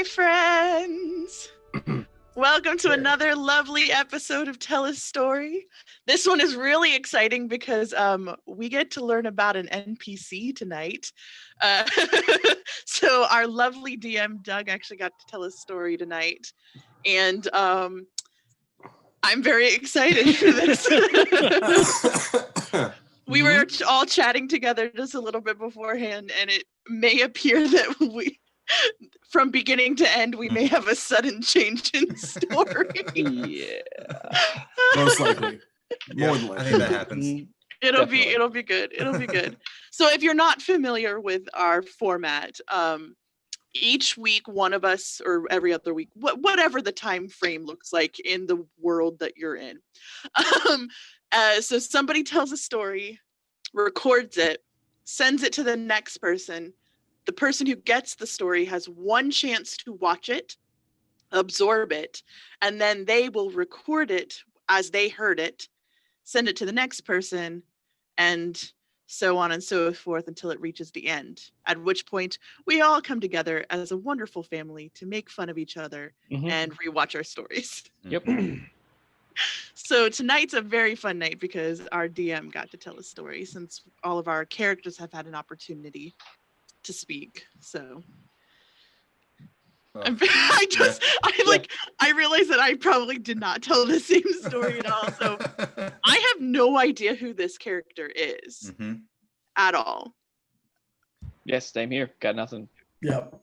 friends. Welcome to another lovely episode of Tele-Story. This one is really exciting because we get to learn about an NPC tonight. So our lovely DM, Doug, actually got to tell a story tonight. And I'm very excited for this. We were all chatting together just a little bit beforehand, and it may appear that we, from beginning to end, we may have a sudden change in story. Yeah. Most likely. More than likely. I think that happens. It'll be good. It'll be good. So if you're not familiar with our format, each week one of us, or every other week, whatever the time frame looks like in the world that you're in. So somebody tells a story, records it, sends it to the next person. The person who gets the story has one chance to watch it, absorb it, and then they will record it as they heard it, send it to the next person, and so on and so forth until it reaches the end, at which point we all come together as a wonderful family to make fun of each other and rewatch our stories. Yep. So tonight's a very fun night because our DM got to tell a story since all of our characters have had an opportunity to speak. So I realized that I probably did not tell the same story at all. So I have no idea who this character is at all. Yes, same here. Got nothing. Yep.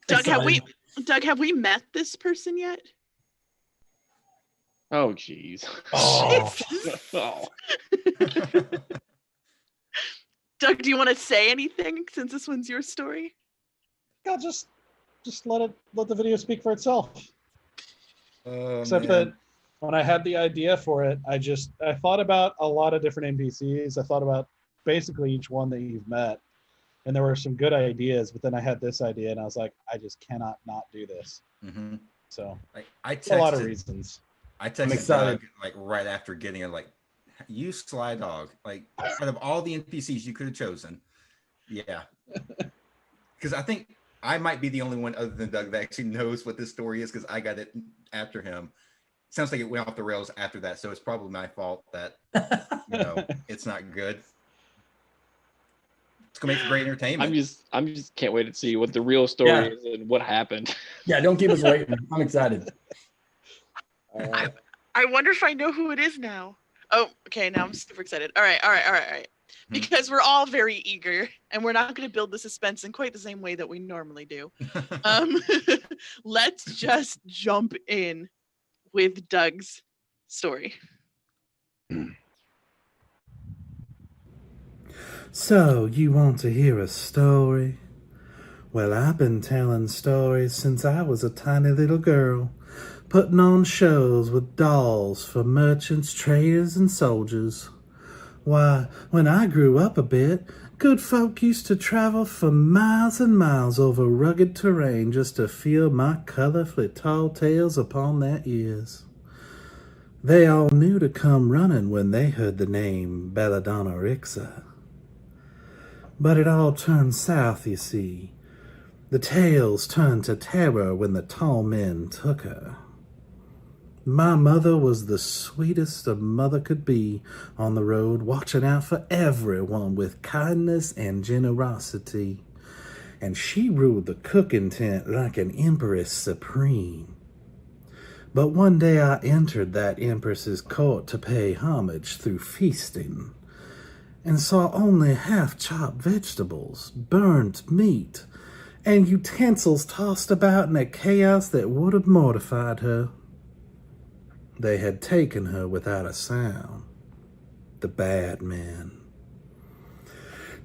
Doug, have we met this person yet? Oh, jeez. Oh. Oh. Doug, do you want to say anything since this one's your story? Yeah, just let the video speak for itself. Except Man. that when I had the idea for it, I thought about a lot of different NPCs. I thought about basically each one that you've met, and there were some good ideas. But then I had this idea, and I was like, I just cannot not do this. So I a lot of reasons. I texted Doug like right after getting it, like, use Sly Dog. Like, out of all the NPCs you could have chosen, yeah. Because I think I might be the only one other than Doug that actually knows what this story is, because I got it after him. Sounds like it went off the rails after that, so it's probably my fault that it's not good. It's gonna make for great entertainment. I'm just can't wait to see what the real story is and what happened. Yeah, don't keep us waiting. I'm excited. I wonder if I know who it is now. Oh, okay, now I'm super excited. All right. Because we're all very eager, and we're not going to build the suspense in quite the same way that we normally do. Let's just jump in with Doug's story. So, you want to hear a story? Well, I've been telling stories since I was a tiny little girl, putting on shows with dolls for merchants, traders, and soldiers. Why, when I grew up a bit, good folk used to travel for miles and miles over rugged terrain just to feel my colorfully tall tales upon their ears. They all knew to come running when they heard the name Belladonna Rixa. But it all turned south, you see. The tales turned to terror when the tall men took her. My mother was the sweetest a mother could be on the road, watching out for everyone with kindness and generosity. And she ruled the cooking tent like an empress supreme. But one day I entered that empress's court to pay homage through feasting, and saw only half-chopped vegetables, burnt meat, and utensils tossed about in a chaos that would have mortified her. They had taken her without a sound. The bad men.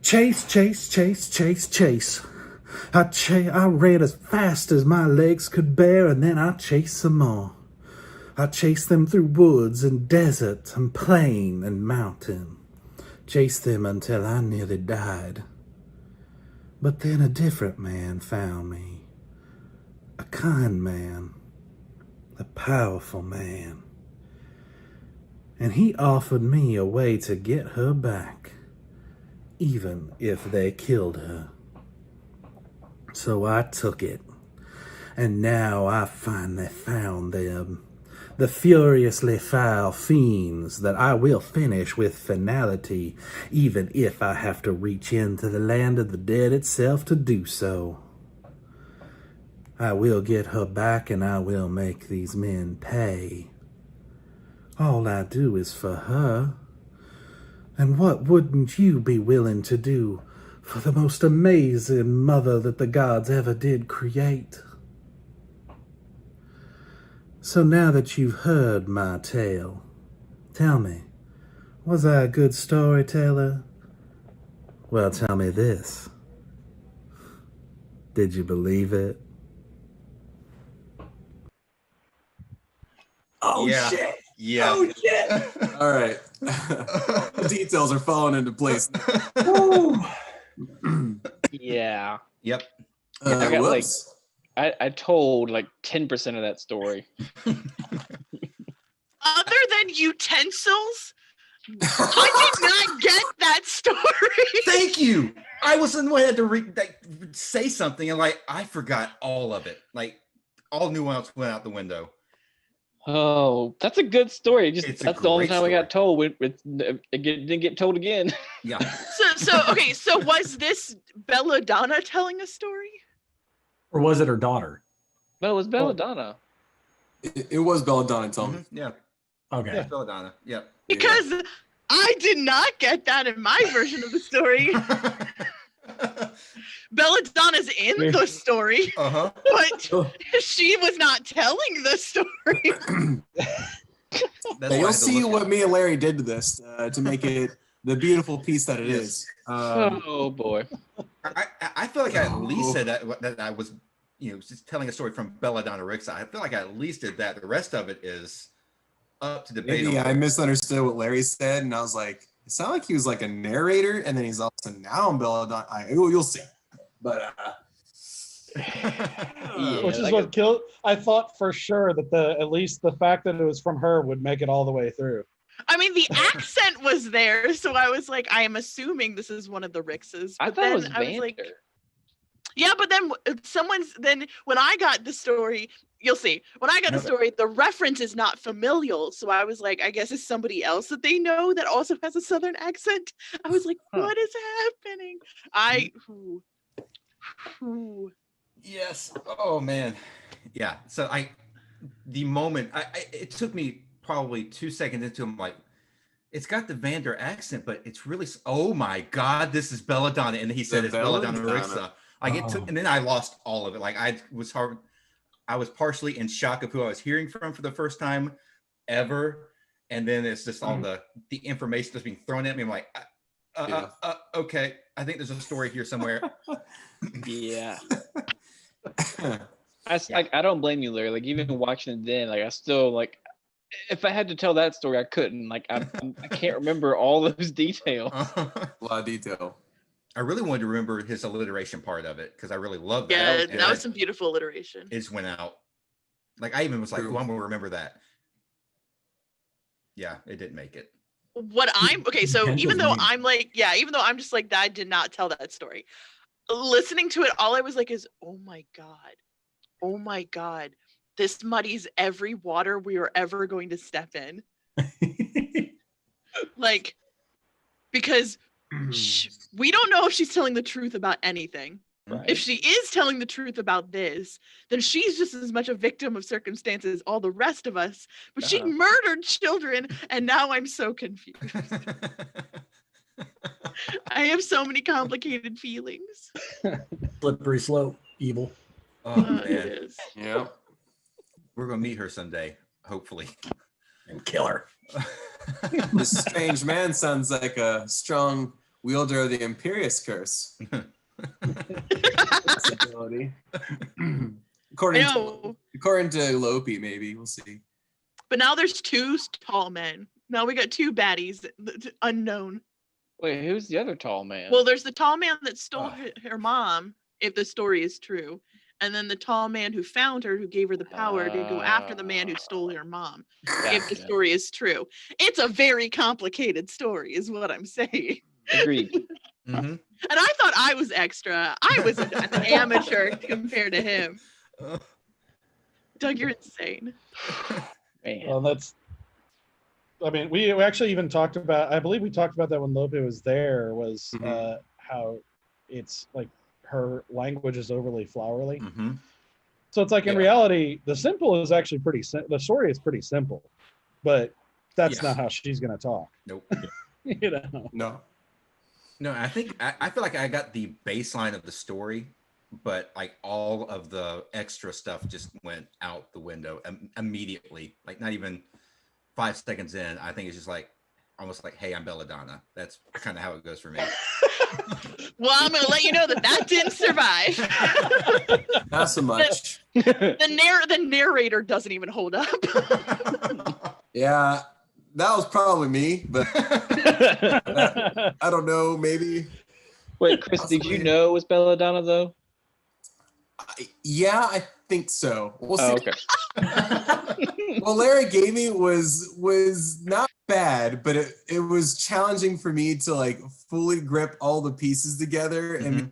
Chase, chase, chase, chase, chase. I ran as fast as my legs could bear, and then I chased some more. I chased them through woods and desert and plain and mountain. Chased them until I nearly died. But then a different man found me. A kind man. A powerful man. And he offered me a way to get her back, even if they killed her. So I took it, And now I finally found them. The furiously foul fiends that I will finish with finality, even if I have to reach into the land of the dead itself to do so. I will get her back and I will make these men pay. All I do is for her. And what wouldn't you be willing to do for the most amazing mother that the gods ever did create? So now that you've heard my tale, tell me, was I a good storyteller? Well, tell me this. Did you believe it? Oh Yeah. shit! Yeah. Oh shit! All right, the details are falling into place. Yeah. Yep. I got, like, Whoops. I told like 10% of that story. Other than utensils, I did not get that story. Thank you. I was in the way I had to say something, and like I forgot all of it. Like all nuance went out the window. Oh, that's a good story. Just It's a that's the only great time I got story. told. Didn't get told again. Yeah. So was this Belladonna telling a story? Or was it her daughter? But it was Belladonna. It was Belladonna telling me. Yeah. Okay. Yeah. Belladonna. Yep. Because I did not get that in my version of the story. Belladonna's in the story, Uh-huh. but she was not telling the story. That's why I You'll had to see look what at me and Larry did to this to make it the beautiful piece that it is. Oh boy. I feel like I at least said that I was, just telling a story from Belladonna Rixa. I feel like I at least did that. The rest of it is up to debate. Maybe I misunderstood what Larry said, and I was like, it sounded like he was like a narrator, and then he's also now in Belladonna. You'll see. But Yeah, Which is like what killed. I thought for sure that at least the fact that it was from her would make it all the way through. I mean, the accent was there, so I was like, I am assuming this is one of the Rixas. I But thought it then was I was like, Vander. yeah, but then when I got the story, you'll see. When I got the story, the reference is not familial, so I was like, I guess it's somebody else that they know that also has a Southern accent. I was like, what is happening? Yes. Oh man. Yeah. So the moment it took me probably 2 seconds into him, like, it's got the Vander accent, but it's really, oh my God, this is Belladonna. And he said it's Belladonna Rixa. Like it took, and then I lost all of it. Like I was partially in shock of who I was hearing from for the first time ever. And then it's just all the information that's being thrown at me. I'm like, okay, I think there's a story here somewhere. Yeah. I don't blame you, Larry. Like even watching it then, like I still like, if I had to tell that story, I couldn't. Like I can't remember all those details. a lot of detail. I really wanted to remember his alliteration part of it because I really loved that. Yeah, that was some beautiful alliteration. It just went out. Like I even was like, "Oh, I'm gonna remember that." Yeah, it didn't make it. So even though I'm just like, I did not tell that story. Listening to it, all I was like is, oh my God, this muddies every water we are ever going to step in. Like, because we don't know if she's telling the truth about anything. Right. If she is telling the truth about this, then she's just as much a victim of circumstance as all the rest of us. But she murdered children, and now I'm so confused. I have so many complicated feelings. Slippery slope, evil. Oh man, It is. Yeah. we're gonna meet her someday, hopefully, And kill her. This strange man sounds like a strong wielder of the Imperious curse. Possibility. according to Lopi, maybe. We'll see. But now there's two tall men. Now we got two baddies, unknown. Wait, who's the other tall man? Well, there's the tall man that stole her mom, if the story is true. And then the tall man who found her, who gave her the power to go after the man who stole her mom, if the story is true. It's a very complicated story, is what I'm saying. Agreed. Mm-hmm. And I thought I was extra. I was an amateur compared to him. Doug, you're insane. Man. Well, that's. I mean, we actually even talked about. I believe we talked about that when Lope was there. Was Mhm. how it's like her language is overly flowery. Mm-hmm. So it's like in Yeah. reality, the simple is actually pretty. The story is pretty simple, but that's Yes. not how she's gonna talk. Nope. You know. No. No, I think I feel like I got the baseline of the story, but like all of the extra stuff just went out the window immediately. Like not even 5 seconds in, I think it's just like almost like, "Hey, I'm Belladonna." That's kind of how it goes for me. Well, I'm gonna let you know that didn't survive. Not so much. The narrator doesn't even hold up. Yeah, that was probably me, but I don't know. Maybe. Wait, Chris, did you know it was Belladonna though? Yeah, I think so. We'll see. Oh, okay. Well, Larry gave me was not bad, but it was challenging for me to like fully grip all the pieces together. And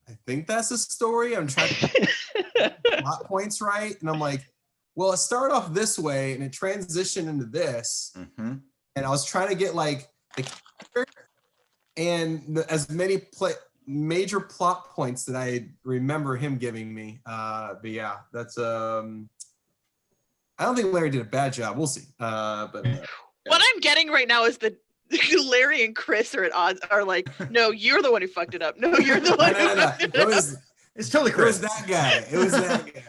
I think that's a story. I'm trying to get plot points right, and I'm like, well, it started off this way and it transitioned into this, and I was trying to get like the character and as many major plot points that I remember him giving me. But yeah, that's I don't think Larry did a bad job. We'll see. But What I'm getting right now is that Larry and Chris are at odds. Are like, no, you're the one who fucked it up. No, you're the one who fucked it up. It's totally It Chris. was that guy. It was that guy.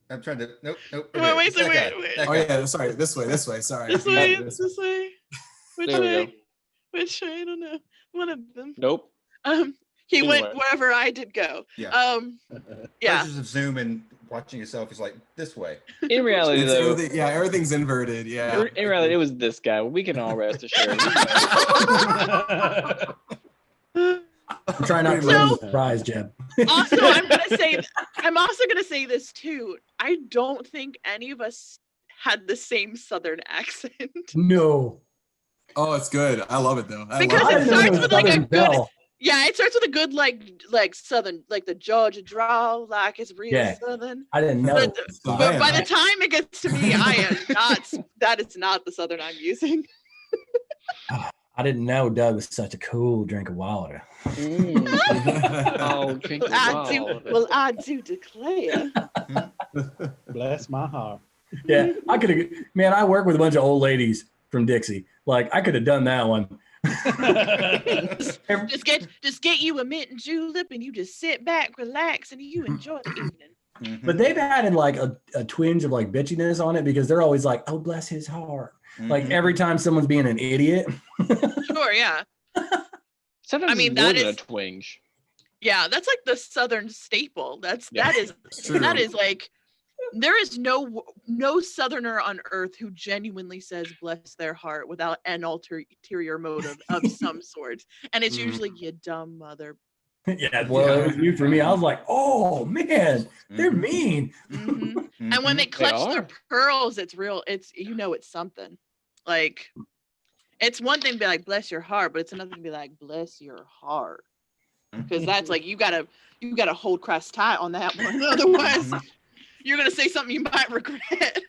I'm trying to. Nope. Wait, It's that guy. wait. That Oh guy. yeah, sorry. This way. Sorry. This way. Which There we way? go. Which way? I don't know. One of them. Nope. He Either went way. wherever I did go. Yeah. Yeah. Pleasures of Zoom and watching yourself is like this way. In reality, It's though, everything's inverted. Yeah. in reality, it was this guy. We can all rest assured. I'm trying not to So- ruin the surprise, Jeb. Also, I'm also gonna say this too. I don't think any of us had the same Southern accent. No. Oh, it's good. I love it though. Because I it didn't know starts it was with like a Southern good Belle. Yeah, it starts with a good like Southern, like the Georgia drawl, like it's real Yeah. Southern. I didn't know. But, Oh, but yeah. by the time it gets to me, I am not. That is not the Southern I'm using. I didn't know Doug was such a cool drink of water. Oh, drink the I do declare. Bless my heart. Yeah, I could have. Man, I work with a bunch of old ladies from Dixie. Like, I could have done that one. Just get you a mint and julep, and you just sit back, relax, and you enjoy the evening. But they've added like a twinge of like bitchiness on it because they're always like, "Oh, bless his heart." Like every time someone's being an idiot. Sure, yeah. Sometimes I mean, it's more that than a is- twinge. Yeah, that's like the Southern staple. Yeah. True. That is like, there is no Southerner on earth who genuinely says bless their heart without an ulterior motive of some sort, and it's usually you dumb mother. Yeah, well, it was new for me. I was like, "Oh man, they're mean." Mhm. And when they clutch their are. pearls, it's real. It's it's something. Like, it's one thing to be like bless your heart, but it's another thing to be like bless your heart, because that's like you gotta hold Christ tight on that one. Otherwise, you're gonna say something you might regret.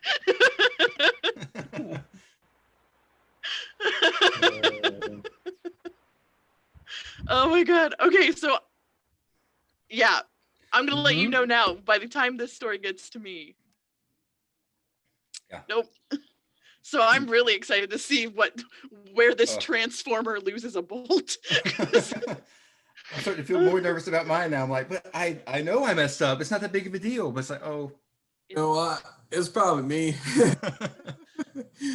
Oh my god. Okay, so yeah, I'm gonna let you know now. By the time this story gets to me, Yeah. nope. So I'm really excited to see where this Oh. transformer loses a bolt. I'm starting to feel more nervous about mine now. I'm like, but I know I messed up. It's not that big of a deal. But it's like, oh. You know what? It's probably me. I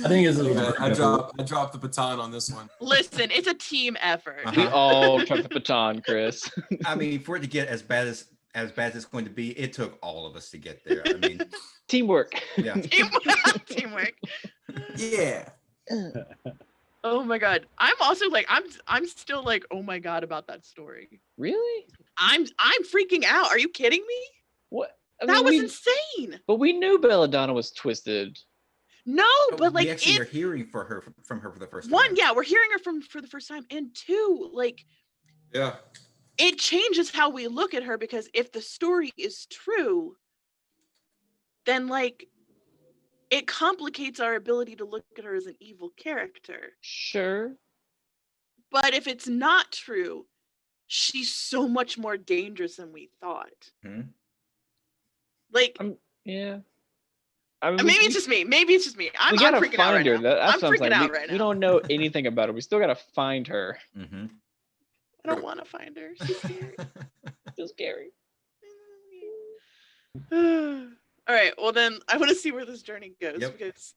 think it's I dropped the baton on this one. Listen, it's a team effort. We all dropped the baton, Chris. I mean, for it to get as bad as it's going to be, it took all of us to get there. I mean, Teamwork. yeah. Teamwork. Yeah. Oh my god. I'm also like, I'm still like, oh my god about that story. Really? I'm freaking out. Are you kidding me? What? I That mean, was insane. But we knew Belladonna was twisted. No, but like we actually are hearing from her for the first time. one, yeah, we're hearing her for the first time, and two, like, Yeah. it changes how we look at her, because if the story is true, then like it complicates our ability to look at her as an evil character. Sure. But if it's not true, she's so much more dangerous than we thought. Like, yeah. I mean, maybe it's just me. Maybe it's just me. I'm gotta freaking out right find her. now. That's I'm what I'm freaking saying. out right now. We don't know anything about her. We still gotta find her. Mm-hmm. I don't want to find her. She's scary. Still scary. All right. Well, then I want to see where this journey goes because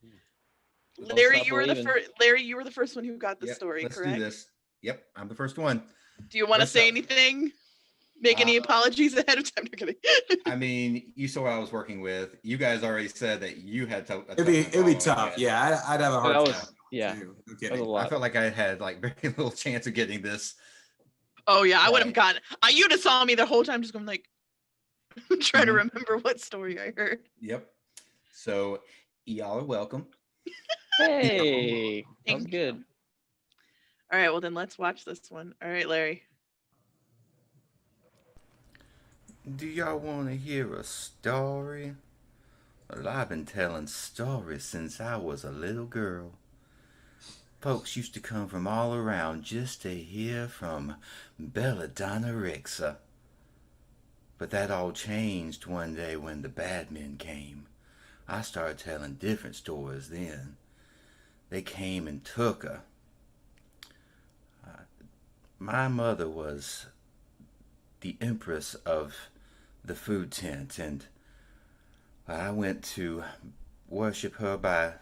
Don't Larry, stop you were the believing. first. Larry, you were the first one who got the Yep, story, let's correct? do this. Yep, I'm the first one. Do you want to First say up. anything? Make any apologies ahead of time? No kidding. I mean, you saw what I was working with. You guys already said that you had to. It'd be tough. Yeah, I'd have a hard That time. was yeah. too. No That was kidding. a lot. I felt like I had like very little chance of getting this. Oh yeah, I would have Right. gotten. You'd have saw me the whole time, just going like, try to remember what story I heard. Yep. So y'all are welcome. Hey, that was Thank good. you. All right, well then let's watch this one. All right, Larry. Do y'all want to hear a story? Well, I've been telling stories since I was a little girl. Folks used to come from all around just to hear from Belladonna Rixa. But that all changed one day when the bad men came. I started telling different stories then. They came and took her. My mother was the empress of the food tent, and I went to worship her by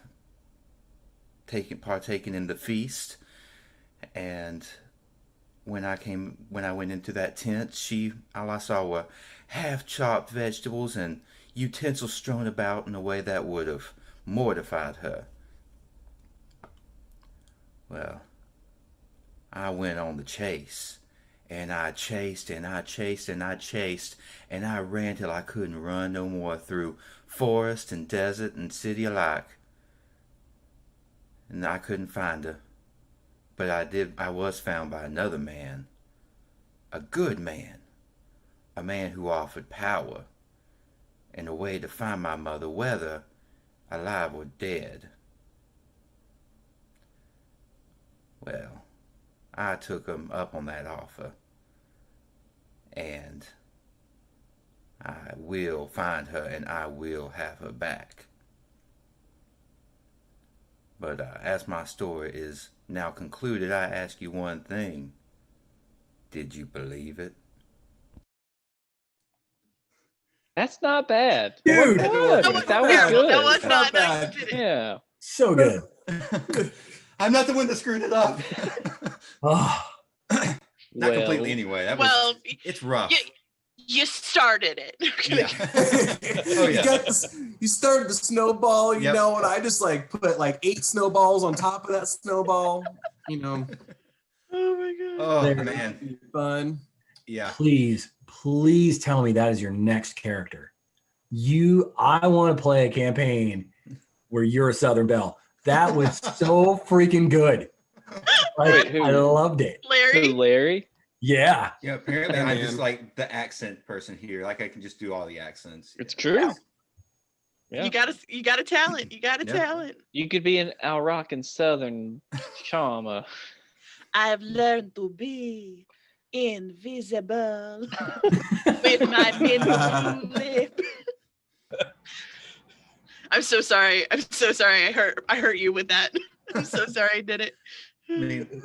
partaking in the feast. And when I went into that tent, all I saw were half-chopped vegetables and utensils strewn about in a way that would have mortified her. Well, I went on the chase, and I chased and I chased and I chased, and I ran till I couldn't run no more through forest and desert and city alike. And I couldn't find her. But I was found by another man. A good man. A man who offered power and a way to find my mother, whether alive or dead. Well, I took him up on that offer, and I will find her and I will have her back. But as my story is now concluded, I ask you one thing. Did you believe it? That's not bad. Dude. That was That was good. That was terrible. good. That was Not not bad. that. Yeah. So good. I'm not the one that screwed it up. Oh, Not Well, completely anyway. That was, Well, it's rough. you started it. Yeah. Oh, yeah. You started the snowball, you Yep. know, and I just like put like 8 snowballs on top of that snowball. You know, Oh my god. Oh There. man. fun. Yeah. please tell me that is your next character. I want to play a campaign where you're a Southern Belle. That was so freaking good. Like, Wait, who? I loved it. Larry. Larry. Yeah. Yeah, apparently Hey, I'm man. just like the accent person here. Like I can just do all the accents. It's true. Yeah. You got a talent. You got a Yeah. talent. You could be an Al Rockin' Southern charmer. I've learned to be invisible with my middle lip. I'm so sorry. I'm so sorry. I hurt you with that. I'm so sorry I did it. I mean,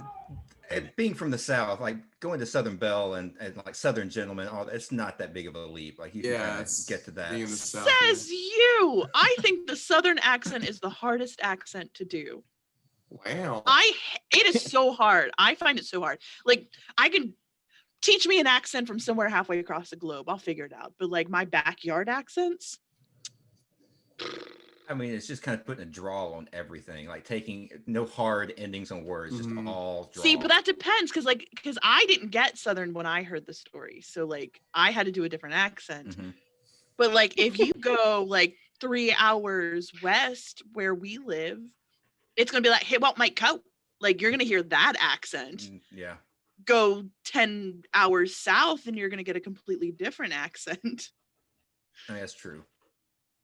being from the South, like going to Southern Belle and like Southern Gentleman, all it's not that big of a leap. Like you can Yeah, kinda it's get to that. being in the South, Says you. I think the Southern accent is the hardest accent to do. Wow. It is so hard. I find it so hard. Like I can teach me an accent from somewhere halfway across the globe. I'll figure it out. But like my backyard accents, I mean, it's just kind of putting a drawl on everything, like taking no hard endings on words, just Mhm. all drawl. see, but that depends because I didn't get Southern when I heard the story. So like I had to do a different accent. Mhm. But like if you go like 3 hours west where we live, it's gonna be like, hey, what my coat? Like you're gonna hear that accent. Yeah. Go 10 hours south and you're gonna get a completely different accent. I mean, that's true.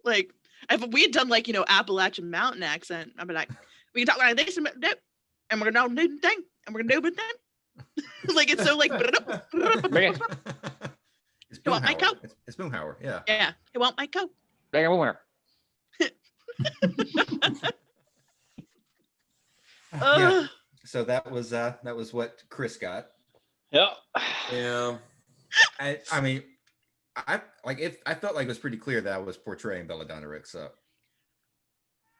Like if we had done like, Appalachian Mountain accent, I'd be like, we can talk like this and we're gonna do the thing and we're gonna do the thing. Like it's so like. It's You want my Boomhauer. coat? It's Boomhauer. Yeah. Yeah, you want my coat? Everywhere. Yeah. So that was what Chris got. Yep. Yeah. I mean, I felt like it was pretty clear that I was portraying Belladonna Rixa.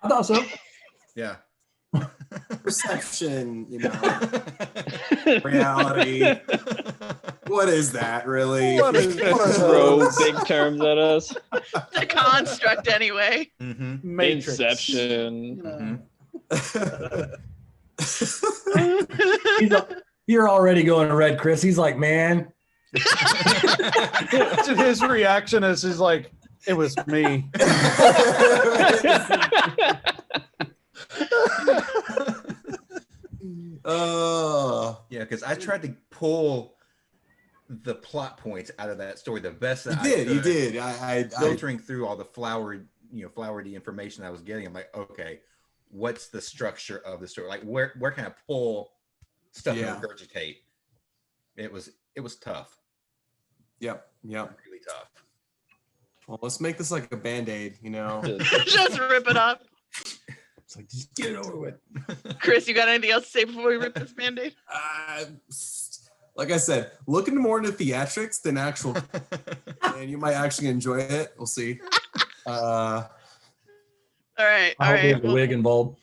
I thought so. Yeah. Perception, reality. What is that really? What is this? Throw big terms at us. The construct, anyway. Mm-hmm. Matrix. Inception. You're already going to red, Chris. He's like, man. Imagine his reaction is he's like, it was me. Oh. Yeah, because I tried to pull the plot points out of that story the best that You I could. did. I Filtering through all the flowery information I was getting. I'm like, okay, what's the structure of the story? Like, where can I pull stuff and regurgitate? It was tough. Yep. Really tough. Well, let's make this like a Band-Aid, Just rip it up. It's like, just get it over with. Chris, you got anything else to say before we rip this Band-Aid? Like I said, look more into theatrics than actual, and you might actually enjoy it. We'll see. All right. I hope we have the wig involved.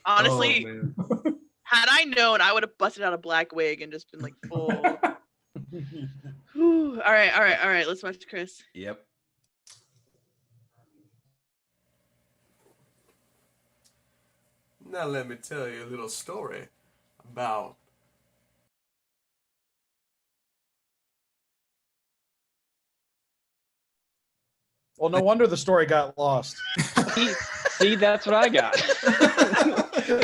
Honestly, Oh, had I known, I would have busted out a black wig and just been like, full. Whew. All right. Let's watch Chris. Yep. Now let me tell you a little story about Well, no wonder the story got lost. See, that's what I got. I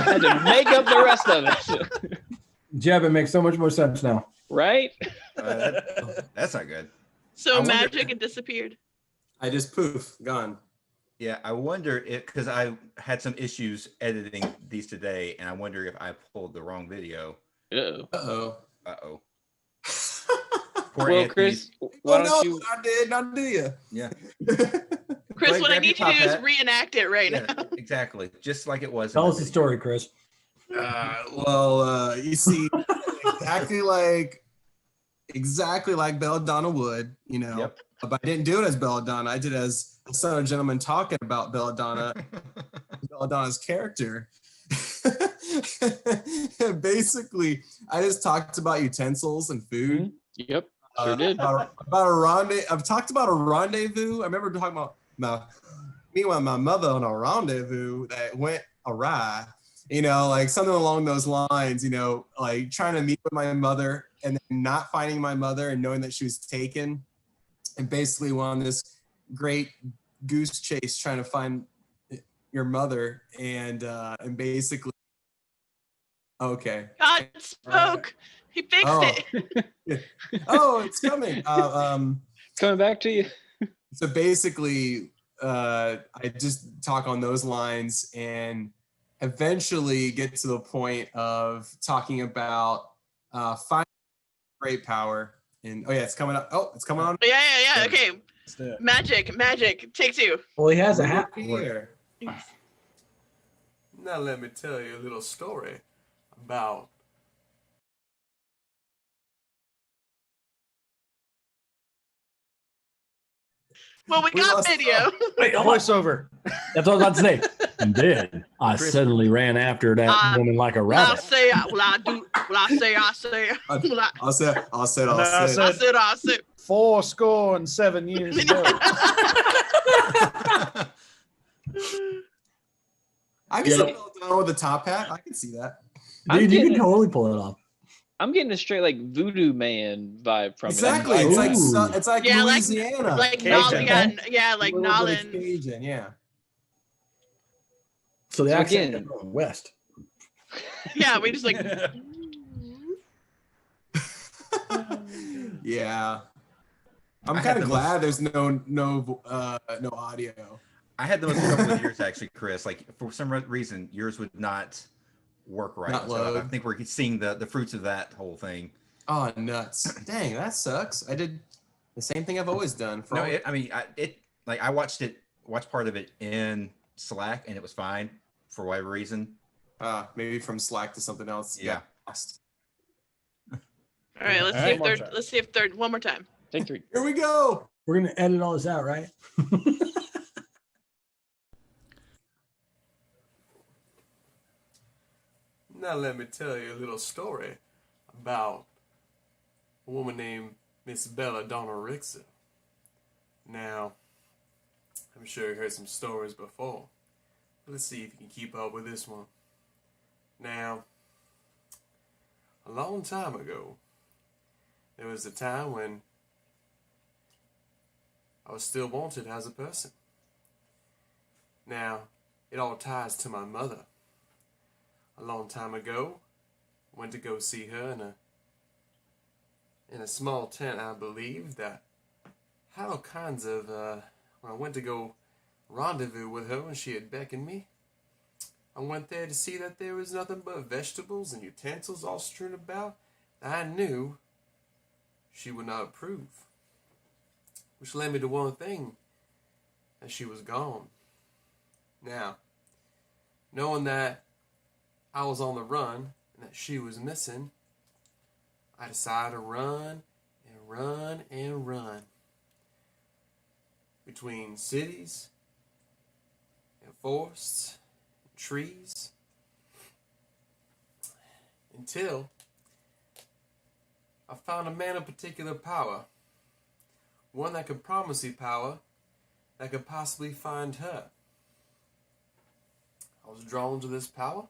had to make up the rest of it. Jeb, it makes so much more sense now. Right? That's not good. So I wonder- magic and disappeared. I just poof, gone. Yeah, I wonder if, because I had some issues editing these today, and I wonder if I pulled the wrong video. Uh-oh. Uh-oh. Uh-oh. Well, Chris, why don't you? I did not do you. Yeah. Chris, Wait, what I grab your need you to top do is hat. reenact it right Yeah, now. exactly. Just like it was. in Tell us the video. story, Chris. You see, exactly like Belladonna would, Yep. But I didn't do it as Belladonna. I did it as a son of a gentleman talking about Belladonna, Belladonna's character. Basically, I just talked about utensils and food. Yep, sure did. About a rendezvous. I've talked about a rendezvous. I remember talking about my mother on a rendezvous that went awry. Like something along those lines. Like trying to meet with my mother and then not finding my mother and knowing that she was taken, and basically went on this great goose chase trying to find your mother and basically. Okay. God spoke. He fixed it. Oh, it's coming. Coming back to you. So basically, I just talk on those lines and eventually get to the point of talking about finding great power. And it's coming up. Oh, it's coming on. Yeah. Okay. Magic. Take two. Well, he has a hat. Here. Now let me tell you a little story about. Well, we got video. Wait, hold on. Voiceover. That's what I was about to say. And then I suddenly ran after that woman like a rabbit. I said. 4 years ago. I can see Belladonna with a top hat. I can see that. Dude, you can totally pull it off. I'm getting a straight like Voodoo Man vibe from Exactly. it. It's like Yeah, Louisiana. like Cajun. like A little bit of Nolan. Cajun, yeah. So the So accent again- is west. Yeah, we just like. Yeah. I'm I had kind the of glad there's no audio. I had the most trouble with yours actually, Chris. Like for some reason, yours would not work right. Not So I load. think we're seeing the fruits of that whole thing. Oh, nuts. Dang, that sucks. I did the same thing I've always done. For all- I watched part of it in Slack and it was fine for whatever reason. Maybe from Slack to something else. Yeah. Lost. All right, let's All see right, if one third. more Let's see if third. One more time. Take 3. Here we go. We're gonna edit all this out, right? Now let me tell you a little story about a woman named Miss Belladonna Rixa. Now, I'm sure you heard some stories before. Let's see if you can keep up with this one. Now, a long time ago, there was a time when I was still wanted as a person. Now, it all ties to my mother. A long time ago, went to go see her in a small tent, I believe, that had all kinds of, when I went to go rendezvous with her when she had beckoned me, I went there to see that there was nothing but vegetables and utensils all strewn about that I knew she would not approve. Which led me to one thing, that she was gone. Now, knowing that I was on the run and that she was missing, I decided to run and run and run between cities and forests and trees until I found a man of particular power, one that could promise me power that could possibly find her. I was drawn to this power.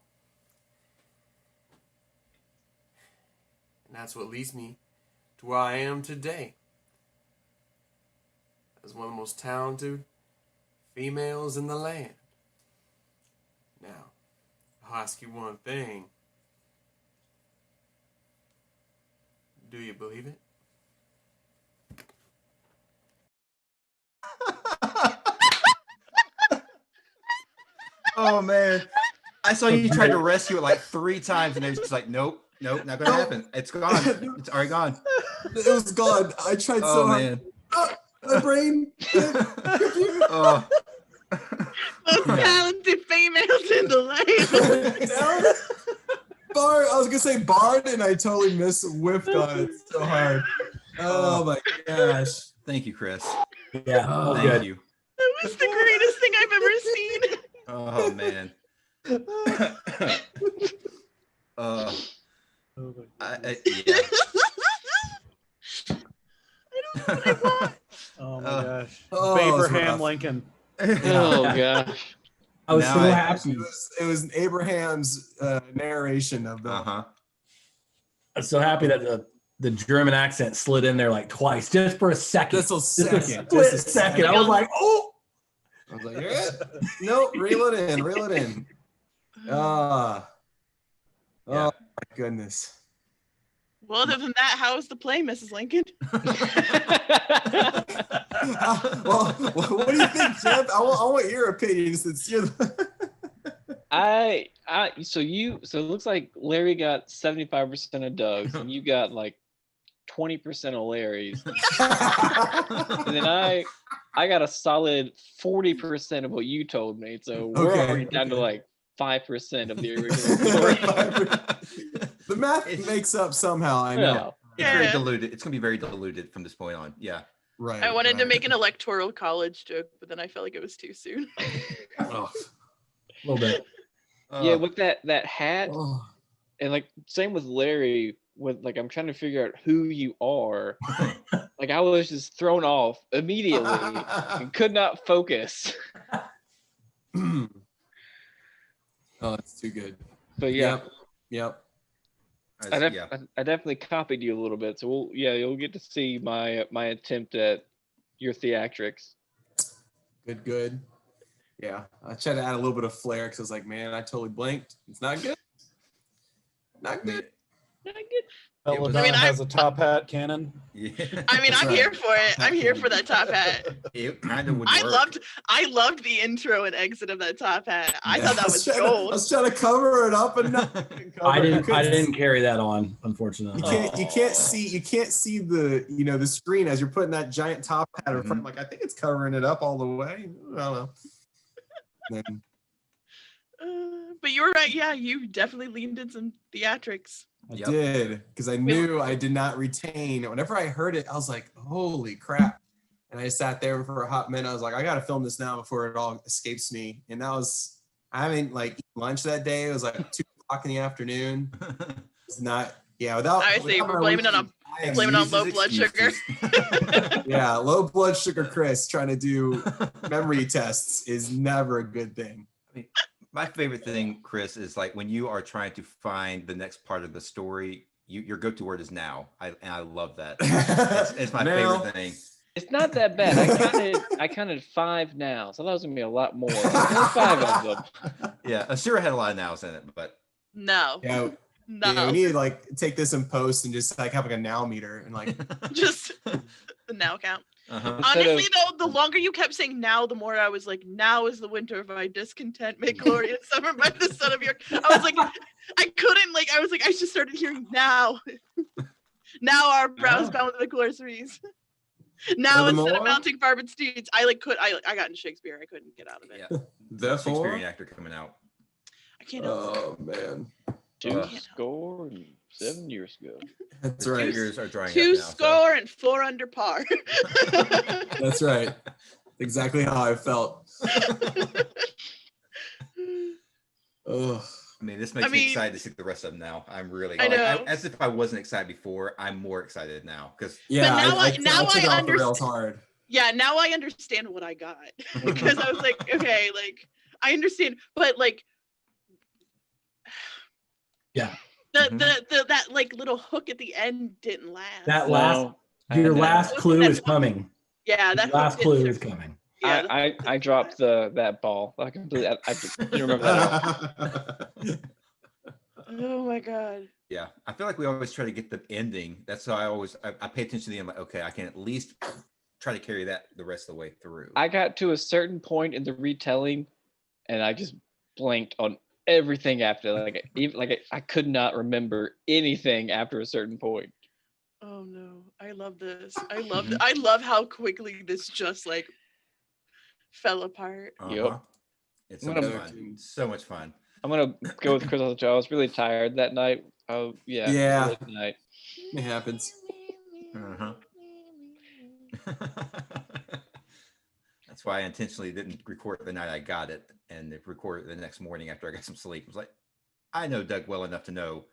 And that's what leads me to where I am today. As one of the most talented females in the land. Now, I'll ask you one thing. Do you believe it? Oh man. I saw you tried to rescue it like 3 times and it was just like, nope, not gonna happen. It's gone. It's already gone. It was gone. I tried Oh so hard. man. My brain. Oh. Most talented females in the land. Bard. I was gonna say Bard, and I totally whiffed on it so hard. Oh my gosh. Thank you, Chris. Yeah. Thank Good. you. That was the greatest thing I've ever seen. Oh man. Yeah. Oh my gosh. Oh, it was Abraham rough. Lincoln. Oh gosh. I was Now so I- happy. It was Abraham's narration of the. Uh-huh. I was so happy that the German accent slid in there like twice, just for a second. Just a Just second. split Just a second. I was like, oh. I was like, yeah. No, reel it in. Reel it in. Ah. Yeah. Oh my goodness. Well, other than that, how was the play, Mrs. Lincoln? Well, what do you think, Jeff? I want your opinion since you're the So it looks like Larry got 75% of Doug's and you got like 20% of Larry's. And then I got a solid 40% of what you told me. So we're Okay, already down to okay. like 5% of the original story. The math makes up somehow, I know. It's very Yeah. diluted. It's gonna be very diluted from this point on. Yeah. Right. I wanted to right. make an electoral college joke, but then I felt like it was too soon. Oh. A little bit. Yeah, with that hat Oh. and like same with Larry. With like I'm trying to figure out who you are. Like I was just thrown off immediately and could not focus. Oh, it's too good. But yeah, Yep. I definitely copied you a little bit. So you'll get to see my attempt at your theatrics. Good. Yeah. I tried to add a little bit of flair because I was like, man, I totally blanked. It's not good. Not good. Belladonna I mean, has a top hat cannon. Yeah. I mean, That's I'm right. here for it. I'm here for that top hat. It kind of would I work. loved the intro and exit of that top hat. I thought that was I gold. was trying to cover it up and not I cover it. didn't carry that on, unfortunately. You can't see the the screen as you're putting that giant top hat in front. Like I think it's covering it up all the way. I don't know. Then, But you were right. Yeah, you definitely leaned in some theatrics. I Yep. did because I knew I did not retain. Whenever I heard it, I was like, "Holy crap!" And I sat there for a hot minute. I was like, "I got to film this now before it all escapes me." And that was I haven't eaten lunch that day. It was like 2:00 in the afternoon. It's not without. I see. We're blaming it on low blood sugar. Yeah, low blood sugar Chris trying to do memory tests is never a good thing. My favorite thing, Chris, is like when you are trying to find the next part of the story, your go-to word is now. I love that. It's my favorite thing. It's not that bad. I counted 5 now, so that was gonna be a lot more. Only 5 of them. Yeah, Asura had a lot of nows in it, but No. Yeah, we need to take this in post and just have a now meter and just the now count. Uh-huh. Honestly, though, the longer you kept saying now, the more I was like, now is the winter of my discontent, make glorious summer by the son of your. I was like, I couldn't, I was like, I just started hearing now. Now our brows bound with the gloriousries. Now instead of mounting barbed steeds, I got into Shakespeare. I couldn't get out of it. Yeah. The Shakespearean actor coming out. I can't. Oh man. 2 years ago. That's right. Years are drying 2 up now, score and 4 under par. That's right. Exactly how I felt. Oh. I mean, this makes me excited to see the rest of them now. I'm really I know. as if I wasn't excited before. I'm more excited now because I took it off the rails hard. Yeah, now I understand what I got because I was like, okay, I understand, but yeah. That little hook at the end didn't last. That your last clue is coming. Yeah, that last clue is coming. Yeah, I dropped that ball. I completely. I didn't remember that. Oh my god. Yeah, I feel like we always try to get the ending. That's how I pay attention to the end. Like, okay, I can at least try to carry that the rest of the way through. I got to a certain point in the retelling, and I just blanked on everything after. I could not remember anything after a certain point. Oh no, I love this. I love how quickly this just fell apart. Yep. It's so much fun. So much fun. I'm gonna go with Chris also. I was really tired that night. Oh yeah. Yeah. Night. It happens. Uh-huh. That's why I intentionally didn't record the night I got it and record it the next morning after I got some sleep. I was like, I know Doug well enough to know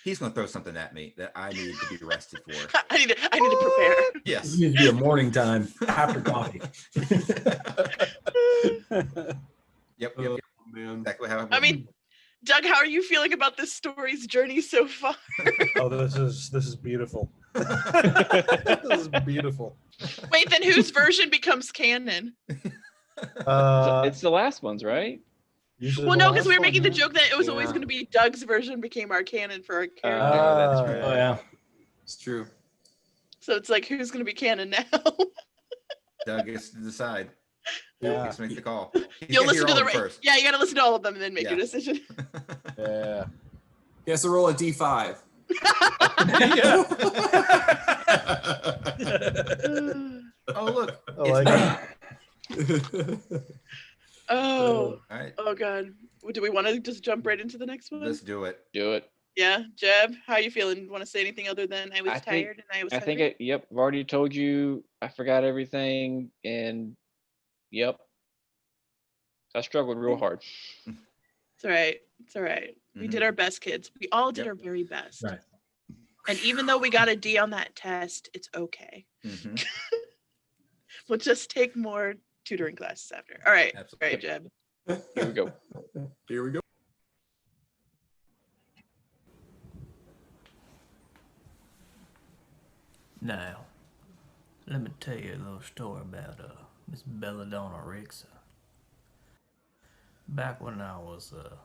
he's going to throw something at me that I need to be rested for. I need to prepare. Yes. It needs to be a morning time after coffee. Yep. Man. Exactly how I mean, Doug, how are you feeling about this story's journey so far? Oh, this is beautiful. This is beautiful. Wait, then whose version becomes canon? It's the last ones, right? Well, no, because we were making the joke that it was always going to be Doug's version became our canon for our character. That's right. Oh yeah, It's true. So it's like, who's going to be canon now? Doug gets to decide. Yeah. Gets to make the call. You'll listen to first. Yeah, you got to listen to all of them and then make your decision. Yeah. He has to roll a D5. Oh, look. I like Oh. All right. Oh God. Do we want to just jump right into the next one? Let's do it. Do it. Yeah, Jeb, how you feeling? Want to say anything other than I was tired and I was hungry? Yep. I've already told you I forgot everything, and yep. I struggled real hard. It's all right. It's all right. We did our best, kids. We all did our very best. right. And even though we got a D on that test, it's okay. Mhm. We'll just take more tutoring classes after. All right. Absolutely. All right, Jeb. Here we go. Here we go. Now, let me tell you a little story about Miss Belladonna Rixa. Back when I was a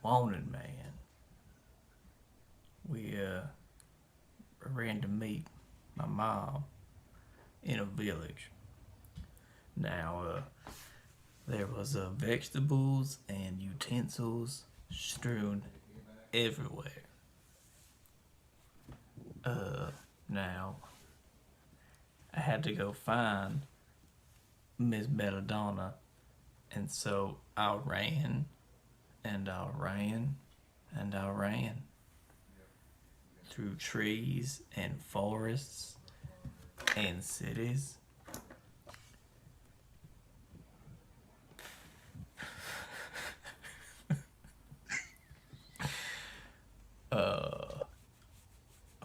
wanted man, we ran to meet my mom in a village. Now, there was vegetables and utensils strewn everywhere. Now, I had to go find Miss Belladonna, and so I ran, and I ran, and I ran through trees and forests and cities.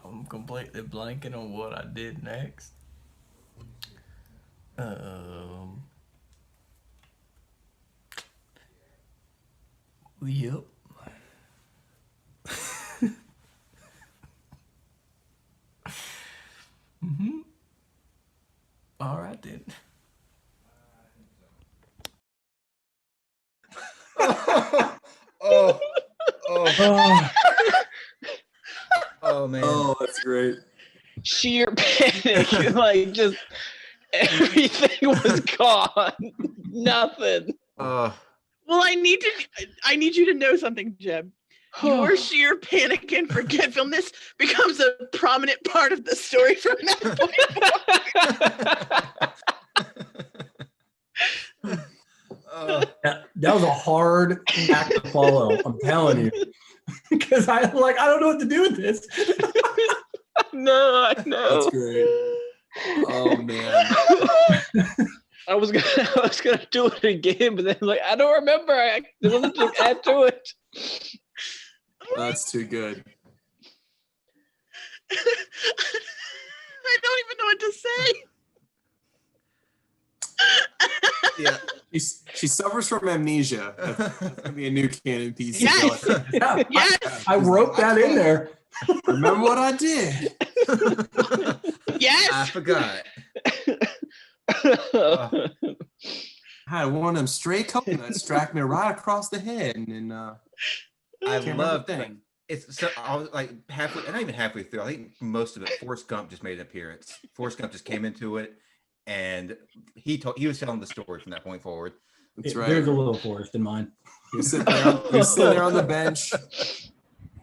I'm completely blanking on what I did next. Yep. All right then. Oh, Oh, oh man. oh, that's great. Sheer panic, like just everything was gone. Nothing. Uh, Well, I need you to know something, Jeb. Your sheer panic and forgetfulness becomes a prominent part of the story from that point. That was a hard act to follow. I'm telling you, because I don't know what to do with this. No, I know. That's great. Oh man. I was gonna do it again, but then like I don't remember. There's nothing to add to it. That's too good. I don't even know what to say. yeah. She suffers from amnesia. That's gonna be a new canon piece. Yes. Yeah, Yes. I wrote that in there. Remember what I did? Yes. I forgot. I had one of them stray coconuts strike me right across the head, and I can't love remember a like, thing. it's so I was like halfway, not even halfway through. I think most of it. Forrest Gump just made an appearance. Forrest Gump just came into it, and he was telling the story from that point forward. That's right. There's a little Forrest in mine. You're sitting there on the bench,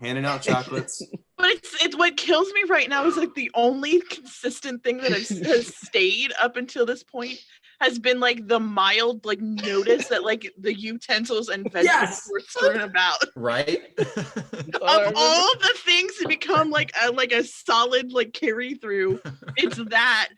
handing out chocolates. But it's what kills me right now is like the only consistent thing that has stayed up until this point has been like the mild like notice that like the utensils and vegetables were strewn about. Right. Of all the things to become like a solid like carry through, it's that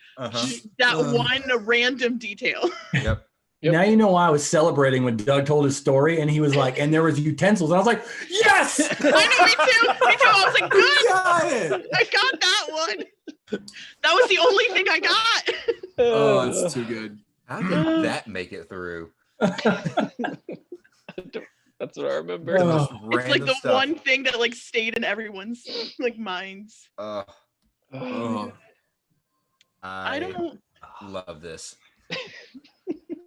one random detail. Yep. Now you know why I was celebrating when Doug told his story, and he was like, "And there was utensils," and I was like, "Yes!" I know, me too. I was like, "Good, Got it. I got that one." That was the only thing I got. Oh, it's too good. How did that make it through? That's what I remember. It's like the one thing that like stayed in everyone's like minds. Oh. I don't love this.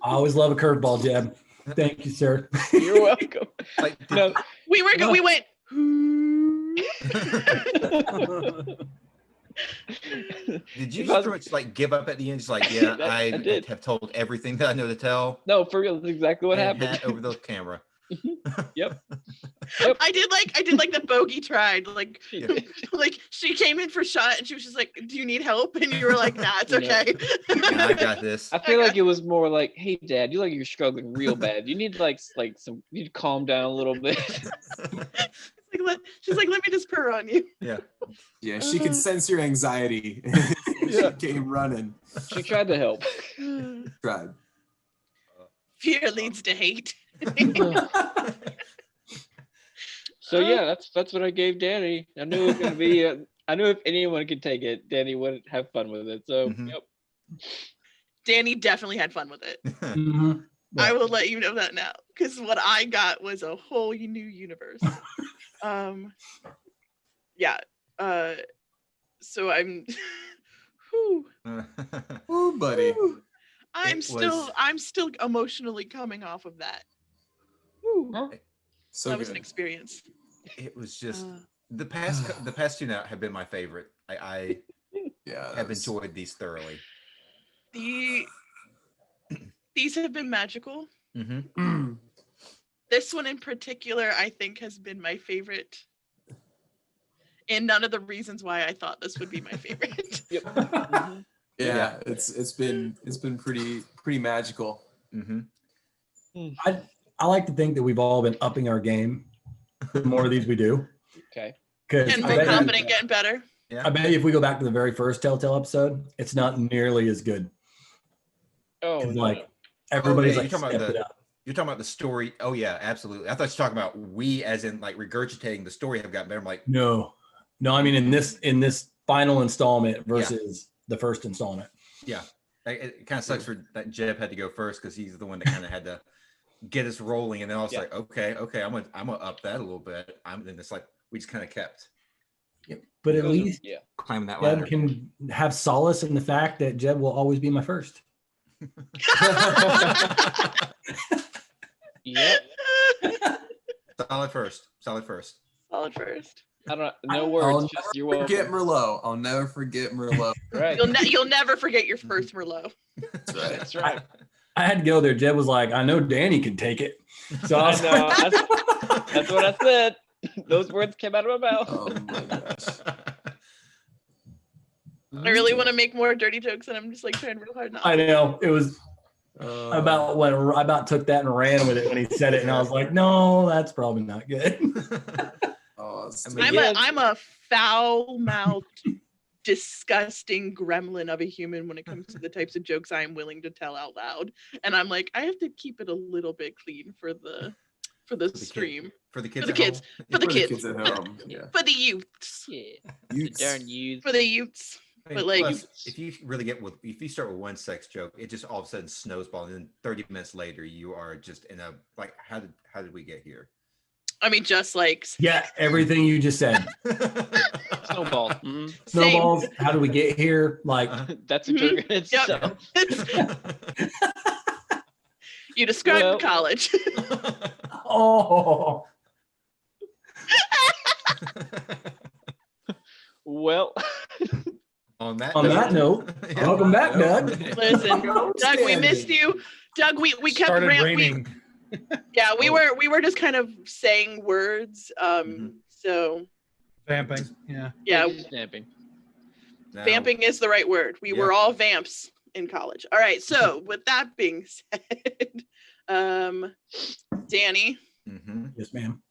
I always love a curveball, Jeb. Thank you, sir. You're welcome. Like, No, we were good. We went. Did you just pretty much like give up at the end? Just like, yeah, I did. have told everything that I know to tell. no, for real, that's exactly what and happened. hat over the camera. Yep. I did like the bogey tried. Like, Yeah. like she came in for shot and she was just like, "Do you need help?" And you were like, "Nah, it's okay." Yeah, I got this. I feel like it was more like, "Hey, Dad, you you're struggling real bad. You need like some. You need to calm down a little bit." She's like, "Let me just purr on you." Yeah. Yeah, she could sense your anxiety. She came running. She tried to help. Tried. Fear leads to hate. So yeah, that's what I gave Danny. I knew it was gonna be. I knew if anyone could take it, Danny would have fun with it. So yep. Danny definitely had fun with it. Mm-hmm. I will let you know that now, because what I got was a whole new universe. Yeah. So I'm. Whew. Ooh, buddy. I'm still emotionally coming off of that. Whew. So that was good. an experience. It was just The past two now have been my favorite. I Yeah, have enjoyed these thoroughly. These have been magical. Mm-hmm. This one in particular, I think, has been my favorite. And none of the reasons why I thought this would be my favorite. Yep. Mm-hmm. Yeah, it's been pretty magical. Mm-hmm. I like to think that we've all been upping our game. The more of these we do. Okay. Getting more confident, getting better. Yeah. I bet you if we go back to the very first Telltale episode, it's not nearly as good. Oh, like everybody's you're like talking stepped about it up. You're talking about the story. Oh yeah, absolutely. I thought you were talking about we as in like regurgitating the story have gotten better. I'm like, no, I mean in this final installment versus the first installment. Yeah, it kind of sucks for that Jeb had to go first because he's the one that kind of had to get us rolling, and then I was like, okay, I'm gonna up that a little bit. Then it's like we just kind of kept. But at least climbing that ladder. Jeb can have solace in the fact that Jeb will always be my first. Yep. Solid first. I don't know words. You're welcome. Forget Merlot. I'll never forget Merlot. Right. You'll never forget your first Merlot. That's right. That's right. I had to go there. Jeb was like, I know Danny can take it. So I was know. That's what I said. Those words came out of my mouth. Oh my gosh. I really want to make more dirty jokes, and I'm just like trying real hard not. I know. It was about when I about took that and ran with it when he said it, and I was like, no, that's probably not good. I'm a foul-mouthed, disgusting gremlin of a human when it comes to the types of jokes I'm willing to tell out loud, and I'm like, I have to keep it a little bit clean for the stream. For the kids at home. For the kids at home. Yeah. For the youths. Yeah. The darn youths. For the youths. I mean, but like, plus, if you start with one sex joke, it just all of a sudden snowballs, and then 30 minutes later, you are just in a like, how did we get here? I mean, just like everything you just said. Snowballs. Mm-hmm. Snowballs. How do we get here? Like that's a joke in itself. You described college. Oh. Well. On that note, welcome back, Doug. Listen, Doug, we missed you. Doug, we kept raining. Yeah, we were just kind of saying words. So vamping. Yeah. Vamping. No. Vamping is the right word. We were all vamps in college. All right. So with that being said, Danny. Mm-hmm. Yes, ma'am.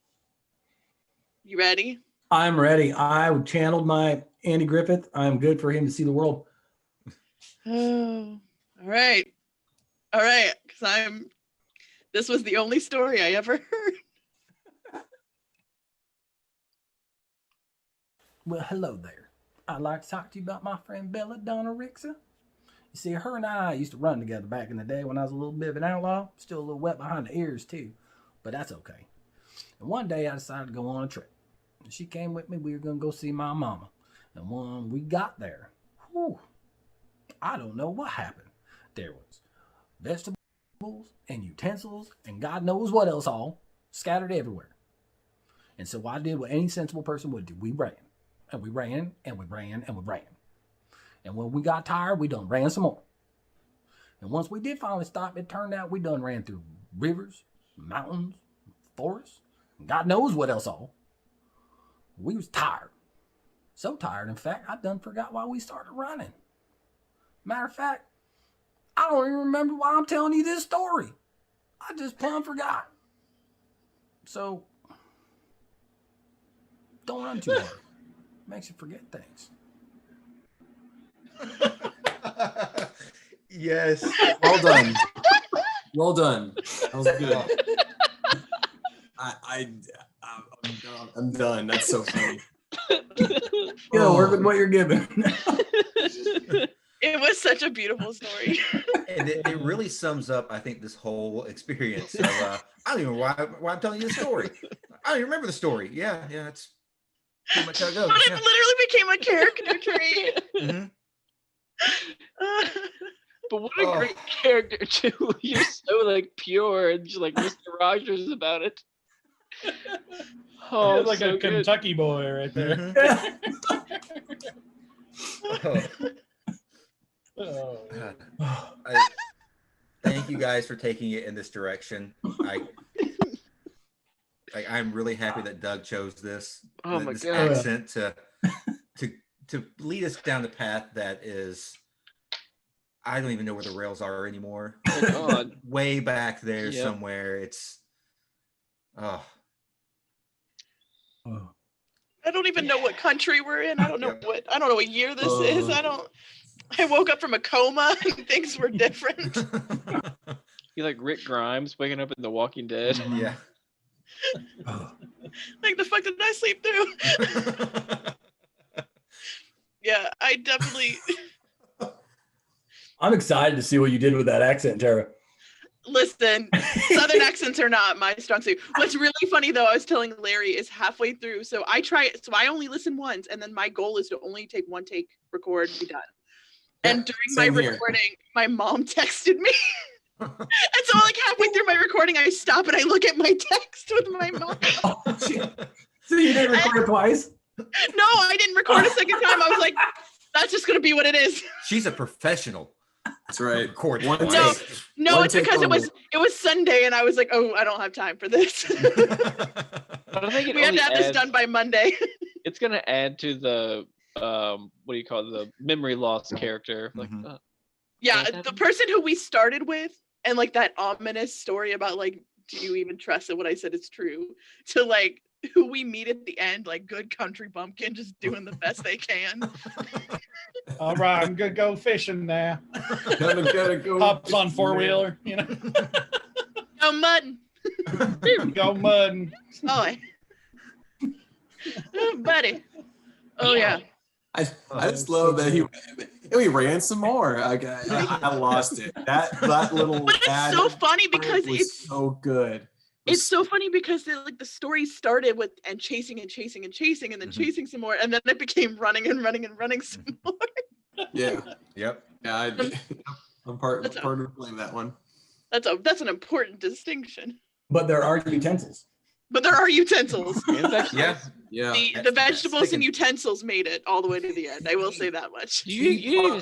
You ready? I'm ready. I channeled my Andy Griffith. I'm good for him to see the world. Oh, all right. Because this was the only story I ever heard. Well, hello there. I'd like to talk to you about my friend Belladonna Rixa. You see, her and I used to run together back in the day when I was a little bit of an outlaw. Still a little wet behind the ears, too. But that's okay. And one day I decided to go on a trip. And she came with me. We were going to go see my mama. And when we got there, I don't know what happened. There was vegetables and utensils and God knows what else all scattered everywhere. And so I did what any sensible person would do. We ran. And we ran, and we ran, and we ran. And when we got tired, we done ran some more. And once we did finally stop, it turned out we done ran through rivers, mountains, forests, and God knows what else all. We was tired. So tired, in fact, I done forgot why we started running. Matter of fact, I don't even remember why I'm telling you this story. I just plumb forgot. So, don't run too hard. Makes you forget things. Yes. Well done. Well done. That was good. I'm done. That's so funny. Go work with what you're given. It was such a beautiful story. And it really sums up, I think, this whole experience. Of, I don't even know why I'm telling you the story. I don't even remember the story. Yeah, it's pretty much how it goes. But it literally became a caricature trait. Mm-hmm. But what a great character too. You're so like pure and just like Mr. Rogers about it. Oh, Like so a good. Kentucky boy right there. Oh. Thank you guys for taking it in this direction. I'm really happy that Doug chose this this accent to lead us down the path that is, I don't even know where the rails are anymore. Way back there somewhere. It's I don't even know what country we're in. I don't know what year this is. I woke up from a coma and things were different. You like Rick Grimes waking up in The Walking Dead. Yeah. Like, the fuck did I sleep through? Yeah, I definitely. I'm excited to see what you did with that accent, Tara. Listen, Southern accents are not my strong suit. What's really funny, though, I was telling Larry, is halfway through. So I only listen once, and then my goal is to only take one take, record, be done. And during my recording, my mom texted me. And so, like, halfway through my recording, I stop and I look at my text with my mom. So you didn't record twice? No, I didn't record a second time. I was like, that's just gonna be what it is. She's a professional. That's right. Record No, it's because it was Sunday, and I was like, oh, I don't have time for this. But I think we have to have this done by Monday. It's gonna add to the what do you call it, the memory loss character. Like, yeah, the person who we started with, and like that ominous story about like, do you even trust that what I said is true? To like who we meet at the end, like good country bumpkin, just doing the best they can. All right, I'm gonna go fishing now. Gotta go. Hops on 4-wheeler, you know. Go mudding. Go mudding. Oh, buddy. Oh yeah. I just love that he ran some more. I lost it. That little. But it's so funny because it's so good. It's so funny because the story started with chasing and chasing and chasing and then chasing some more, and then it became running and running and running some more. Yeah. Yep. Yeah. I'm part of playing that one. That's an important distinction. But there are utensils. Yeah. Yeah. The vegetables and utensils made it all the way to the end. I will say that much. You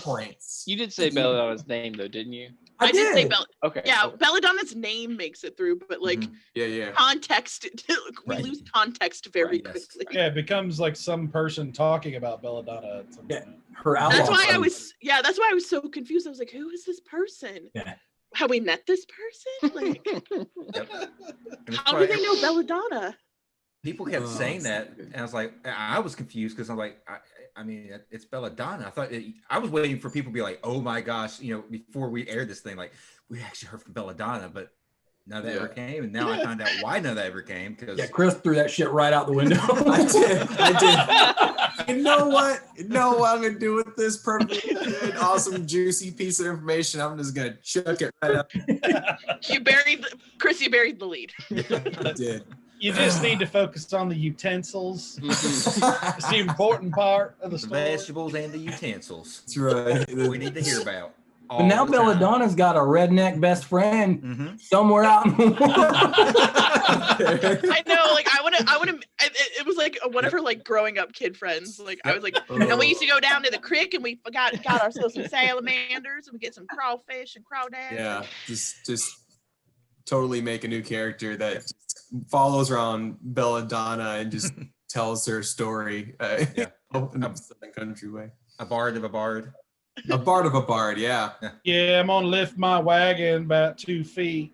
did say Belladonna's name though, didn't you? I did say Belladonna. Okay. Yeah, Belladonna's name makes it through, but like context, we lose context very quickly. Yeah, it becomes like some person talking about Belladonna at some point. Her outlaw. That's why I was so confused. I was like, who is this person? Yeah. Have we met this person? Like, how do they know Belladonna? People kept saying that, and I was like, I was confused because I'm like, I mean, it's Belladonna. I thought I was waiting for people to be like, oh my gosh, you know, before we aired this thing, like we actually heard from Belladonna, but none of that ever came, and now I found out why none of that ever came. Because Chris threw that shit right out the window. I did. You know what I'm gonna do with this perfectly good, awesome, juicy piece of information? I'm just gonna chuck it right up. You buried the lead. I did. You just need to focus on the utensils. It's the important part of the story. Vegetables and the utensils. That's right. We need to hear about. But now Belladonna's got a redneck best friend somewhere out in the world. I know, like I want to. It was like one of her like growing up kid friends. Like I was like, and we used to go down to the creek and we got ourselves some salamanders and we get some crawfish and crawdads. Yeah, just totally make a new character that follows around Belladonna and just tells her story in a Southern country way. A bard of a bard. A bard of a bard, yeah. Yeah, I'm gonna lift my wagon about 2 feet.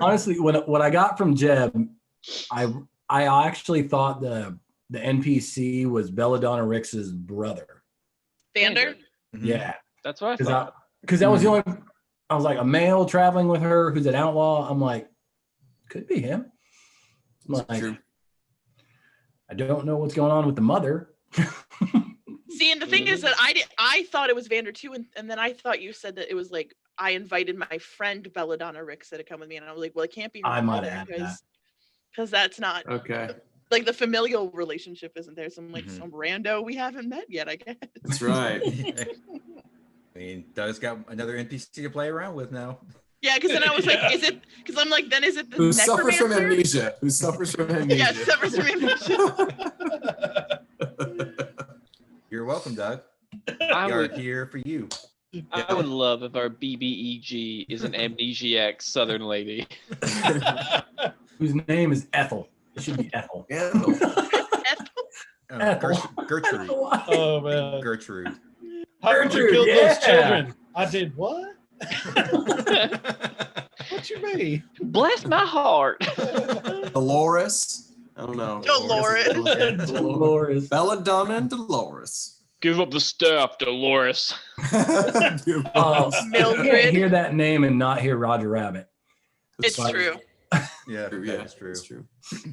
Honestly, what I got from Jeb, I actually thought the NPC was Belladonna Rixa's brother. Vander? Yeah. That's what I thought. Because that was the only, I was like, a male traveling with her who's an outlaw. I'm like, could be him. Like, true. I don't know what's going on with the mother. See, and the thing is that I thought it was Vander too, and then I thought you said that it was like I invited my friend Belladonna Rixa to come with me, and I was like, well, it can't be her I might mother add that. because that's not okay. Like the familial relationship isn't there. Some like some rando we haven't met yet, I guess. That's right. I mean, Doug's got another NPC to play around with now. Yeah, because then I was like, is it? Because I'm like, then is it the Who suffers from necromancer? amnesia? Who suffers from amnesia? Yeah, suffers from amnesia. You're welcome, Doug. I We are would, here for you. I would love if our BBEG is an amnesiac Southern lady. Whose name is Ethel. It should be Ethel. Yeah. Ethel. Gertrude. Oh man. Gertrude. How would you Gertrude, kill those yeah. children? I did what? What you mean? Bless my heart. Dolores. I don't know. Dolores. Dolores. Belladonna and Dolores. Give up the staff, Dolores. Oh, you Mildred. can't hear that name and not hear Roger Rabbit. It's true. Yeah, Yeah, that's true. It's true.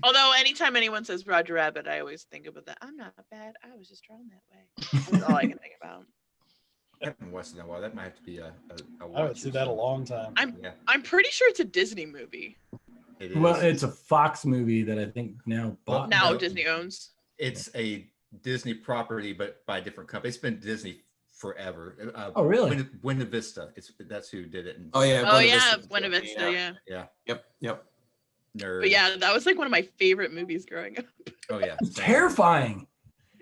Although anytime anyone says Roger Rabbit, I always think about that. I'm not bad. I was just drawn that way. That's all I can think about. I haven't watched it in a while. That might have to be a I haven't watch. seen that a long time. Yeah, I'm pretty sure it's a Disney movie. it is. Well, it's a Fox movie that I think now bought. Now no. Disney owns. It's a Disney property, but by a different company. It's been Disney forever. Oh, really? Buena Vista. That's who did it. Oh yeah. Oh Buena yeah, Vista. Buena Vista, yeah. Yeah. Yep. Nerd. But yeah, that was like one of my favorite movies growing up. Oh yeah. It's terrifying.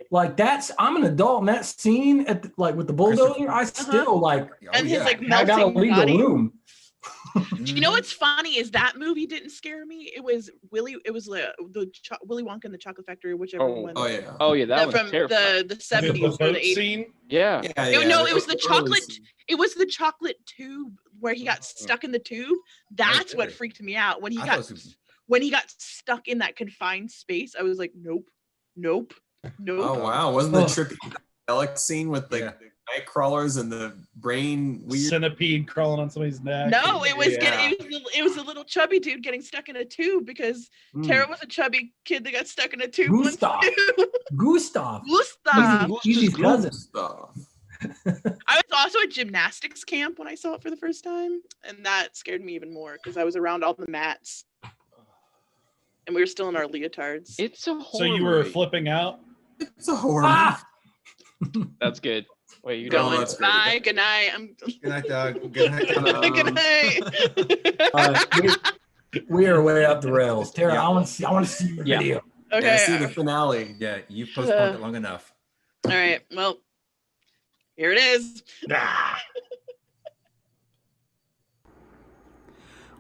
Like I'm an adult, and that scene at like with the bulldozer, I still like. Oh, And his yeah. like I gotta melting leave body. the room. Do you know what's funny is that movie didn't scare me. It was Willy. It was Willy Wonka and the Chocolate Factory, whichever one. Oh yeah. Oh yeah, that was from terrifying. the The 70s or boat the 80s. scene. Yeah. No, it was the early chocolate. scene. It was the chocolate tube where he got stuck in the tube. That's what really? freaked me out when he I got thought it was- when he got stuck in that confined space. I was like, nope. Oh wow, wasn't the Oh. trippy Alex scene with the night crawlers and the brain weird? Centipede crawling on somebody's neck. No, it was Yeah. it was a little chubby dude getting stuck in a tube because Mm. Tara was a chubby kid that got stuck in a tube once Gustav. too. Gustav. Gustav. He's his cousin. Stuff. I was also at gymnastics camp when I saw it for the first time, and that scared me even more because I was around all the mats, and we were still in our leotards. It's a horror So you were movie. flipping out. It's a horror. Ah! That's good. Wait, you No, don't. Going, that's great. bye, good night. I'm Good night, Doug. Good night. good night. All right, we are way up the rails. Tara, Yeah. I want to see your Yeah. video. Okay. Yeah, see the finale. Yeah, you've postponed it long enough. All right. Well, here it is.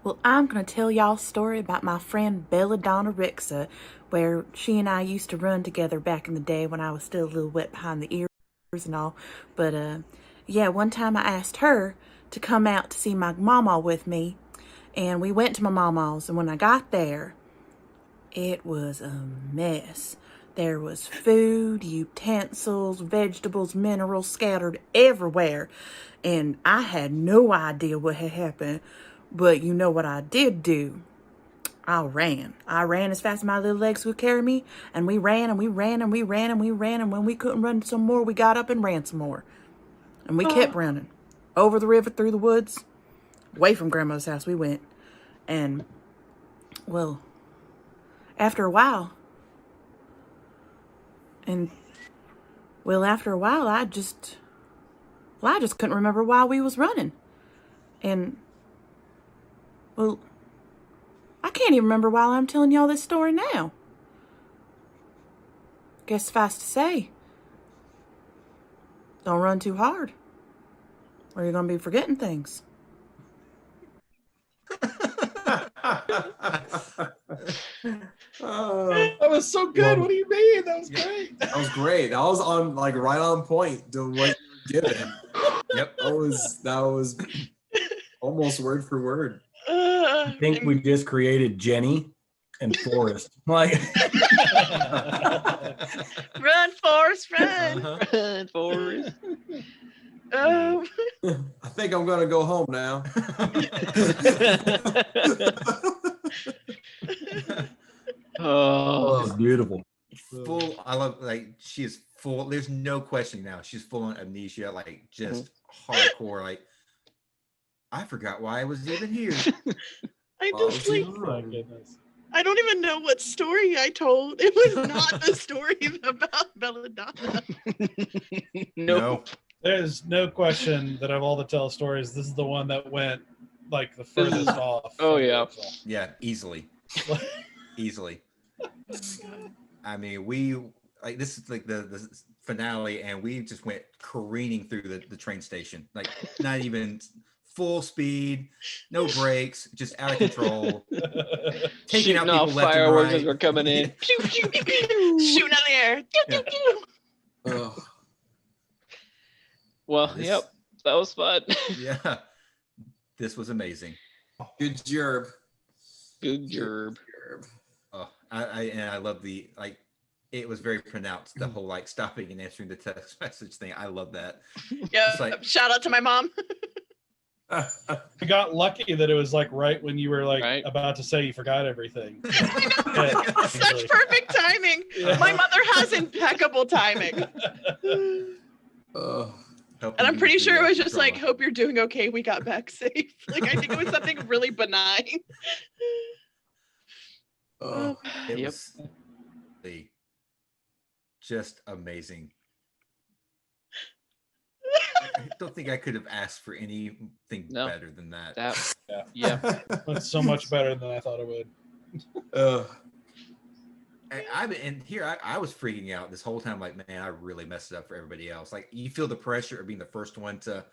Well, I'm going to tell y'all a story about my friend Belladonna Rixa, where she and I used to run together back in the day when I was still a little wet behind the ears and all. But, yeah, one time I asked her to come out to see my mama with me, and we went to my mama's, and when I got there, it was a mess. There was food, utensils, vegetables, minerals scattered everywhere, and I had no idea what had happened. But you know what I did do? I ran. I ran as fast as my little legs could carry me, and we ran and we ran and we ran and we ran, and when we couldn't run some more, we got up and ran some more. And we kept running. Over the river, through the woods, away from Grandma's house we went. And, well, after a while, I just couldn't remember why we was running. And, well, I can't even remember why I'm telling y'all this story now. Guess suffice to say, don't run too hard, or you're going to be forgetting things. That was so good. What do you mean? That was great. That was great. That was on like right on point to what you were given. Yep. That was almost word for word. I think we just created Jenny and Forrest. Like, Run, Forrest, run. Run, Forrest. Oh. I think I'm gonna go home now. Oh, oh, beautiful. Full. I love like she is full. There's no question now. She's full on amnesia, like just hardcore. Like I forgot why I was even here. I Oh, just like Oh my goodness. I don't even know what story I told. It was not the story about Belladonna. no. There's no question that of all the Tele-Stories, this is the one that went like the furthest off. Oh yeah. Yeah, easily. Easily. I mean, this is like the finale, and we just went careening through the train station, like not even full speed, no brakes, just out of control, taking out Shooting people off left and fireworks as right. we're coming in. Shooting out of the air. Oh, Well, This- yep, that was fun. Yeah, this was amazing. good job. Good job. Oh, I love the it was very pronounced, the whole like stopping and answering the text message thing. I love that. Yeah. It's like- Shout out to my mom. I got lucky that it was like right when you were like Right. about to say you forgot everything. Such perfect timing. Yeah. My mother has impeccable timing. helping And I'm you pretty through sure it the was just like, drama. hope you're doing okay. We got back safe. Like, I think it was something really benign. Oh, It Yep. was just amazing. I don't think I could have asked for anything No. better than that. That Yeah. yeah. It's so much better than I thought it would. I was freaking out this whole time. Like, man, I really messed it up for everybody else. Like, you feel the pressure of being the first one to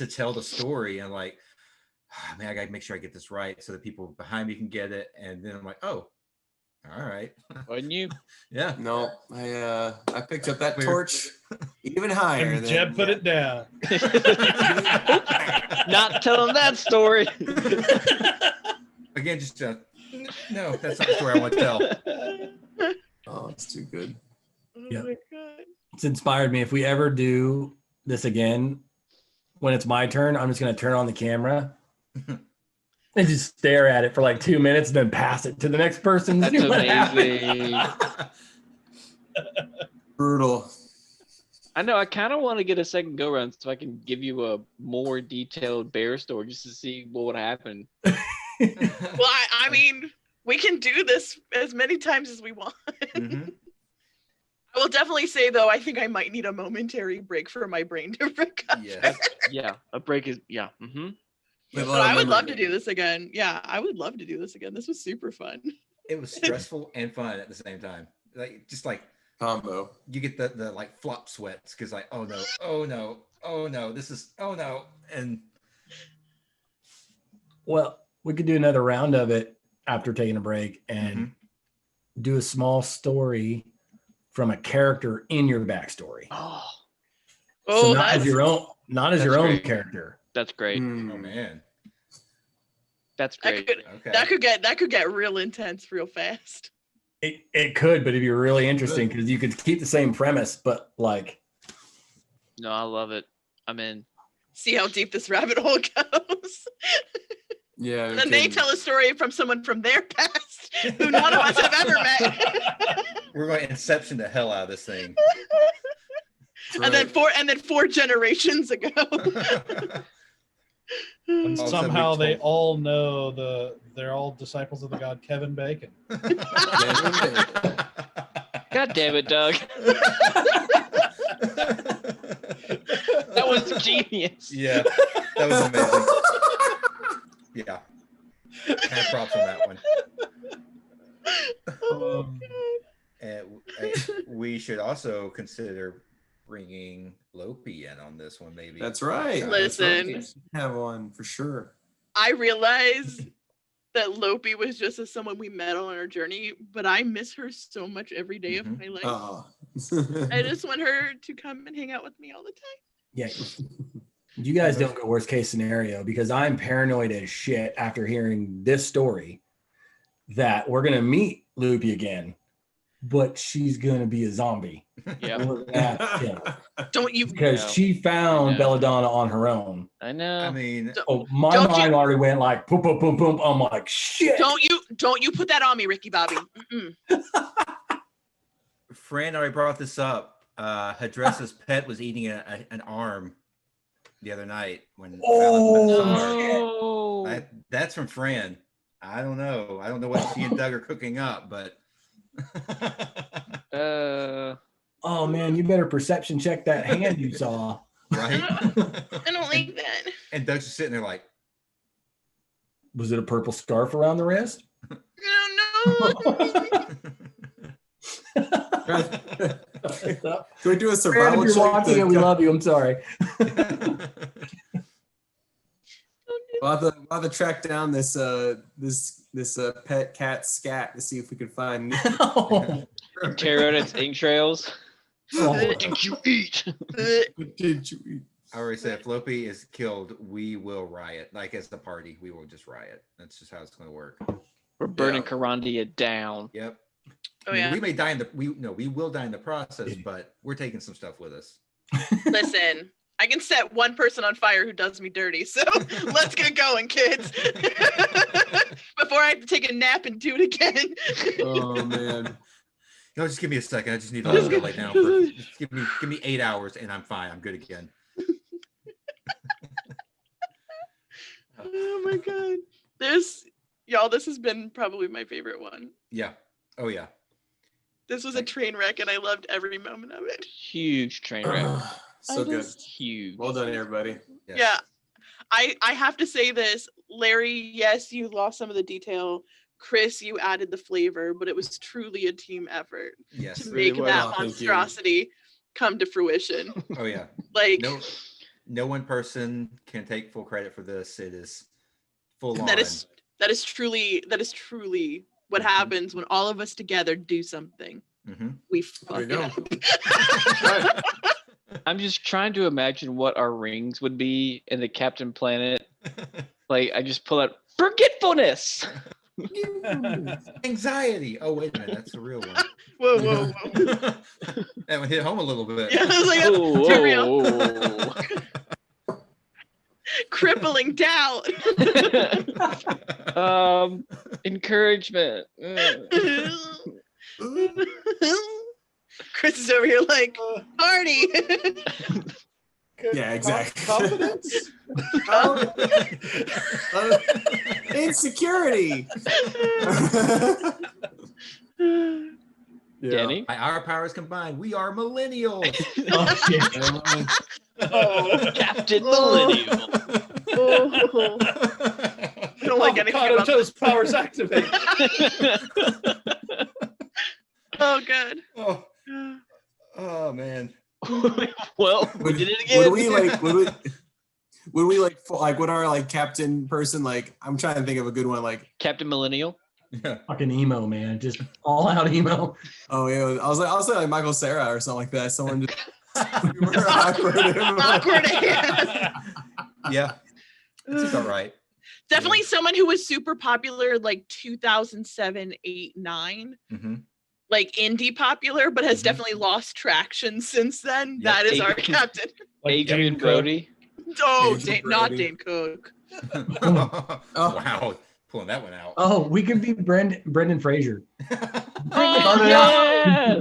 tell the story, and like, oh, man, I gotta make sure I get this right so that people behind me can get it. And then I'm like, oh, all right, Wasn't you? yeah. no, I picked up that Clear. torch even higher. And than, Jeb put it down. Not telling that story. Again, just no, that's not the story I want to tell. Oh, it's too good. Yeah. Oh my God. It's inspired me. If we ever do this again, when it's my turn, I'm just going to turn on the camera and just stare at it for like 2 minutes and then pass it to the next person. That's See what happens. amazing. Brutal. I know. I kind of want to get a second go round so I can give you a more detailed bear story just to see what would happen. Well, I mean, we can do this as many times as we want. Mhm. I will definitely say, though, I think I might need a momentary break for my brain to recover. Yes. Yeah, a break is yeah. Mm-hmm. With a But lot of I would love memory. to do this again. Yeah, I would love to do this again. This was super fun. It was stressful and fun at the same time. Like, just like Combo. you get the like flop sweats because like, oh no, oh no, oh no, this is oh no, and Well, we could do another round of it after taking a break and do a small story from a character in your backstory. Oh, Oh, So not as that's your own, not as That's your own great. character. that's great. oh Mm. man, That's that great. could okay. that could get real intense real fast. It could, but it'd be really interesting because you could keep the same premise, but like, No, I love it. I'm in. See how deep this rabbit hole goes. Yeah. And then they tell a story from someone from their past who none of us have ever met. We're going to inception the hell out of this thing. and then four generations ago. And All of a sudden somehow we they told- all know they're all disciples of the god Kevin Bacon. God damn it, Doug. That was genius. Yeah, that was amazing. Yeah, hand props on that one. Oh, And we should also consider bringing Lopi in on this one, maybe. That's right. Listen. That's right. Have one for sure. I realized that Lopi was just as someone we met on our journey, but I miss her so much every day of my life. Oh. I just want her to come and hang out with me all the time. yeah, you guys don't go worst case scenario because I'm paranoid as shit after hearing this story that we're gonna meet Loopy again, but she's gonna be a zombie. Yeah, Or that shit. Don't you Because Yeah. she found Yeah. Belladonna on her own. I know. I mean, Oh, my Don't you- mind already went like boom, boom, boom, boom. I'm like, shit. don't you put that on me, Ricky Bobby. Mm-mm. Fran already brought this up. Hadressa's pet was eating an arm the other night when Oh, Alice met Sar. no. That's from Fran. I don't know. I don't know what she and Doug are cooking up, but Uh, Oh man, you better perception check that hand you saw. Right? I don't like that. And Doug's just sitting there like, Was it a purple scarf around the wrist? No. Can we do a Brandon, survival if you're check? watching and we love you, I'm sorry. We'll have to track down this pet cat Scat to see if we can find. Tear out its ink trails. Oh. Did you eat? Did you eat? I already said, if Floppy is killed, we will riot. Like as the party, we will just riot. That's just how it's going to work. We're burning Karandia down. Yep. Oh yeah. We may die in the we will die in the process, but we're taking some stuff with us. Listen, I can set one person on fire who does me dirty. So let's get going, kids. Before I have to take a nap and do it again. Oh man. No, just give me a second. I just need to lay down. Just give me 8 hours and I'm fine. I'm good again. Oh my god. This has been probably my favorite one. Yeah. Oh yeah. This was a train wreck and I loved every moment of it. Huge train wreck. So good. Huge. Well done, everybody. Yes. Yeah. I have to say this. Larry, yes, you lost some of the detail. Chris, you added the flavor, but it was truly a team effort Yes. to Really make was. that Thank you. monstrosity come to fruition. Oh yeah. Like No one person can take full credit for this. It is full on. that is truly what happens when all of us together do something. Mhm. We There fuck you it go. up. I'm just trying to imagine what our rings would be in the Captain Planet. Like, I just pull out forgetfulness. Anxiety. Oh wait a minute, that's a real one. Whoa. That one hit home a little bit. Yeah, I was like, that's too real. Crippling doubt. Encouragement. Chris is over here like, party. Yeah, exactly. Confidence? Insecurity. Danny? By our powers combined, we are millennials. Captain Millennial. Oh. I don't like anything about Those this. powers activate. Oh, good. Oh man. Well, we did it again. Would our like captain person, like, I'm trying to think of a good one, like Captain Millennial. Yeah. Fucking emo, man. Just all out emo. oh yeah, I was like Michael Cera or something like that. Someone just awkward. Yeah. That's all right. Definitely someone who was super popular like 2007, 8, 9. Mm-hmm. Like indie popular, but has definitely lost traction since then. Yep. That is our captain. Like Adrian Dane Brody. Oh, Adrian not Brody. Dane Cook. Wow. Pulling that one out. Oh, we could be Brendan Fraser. Oh, Yeah.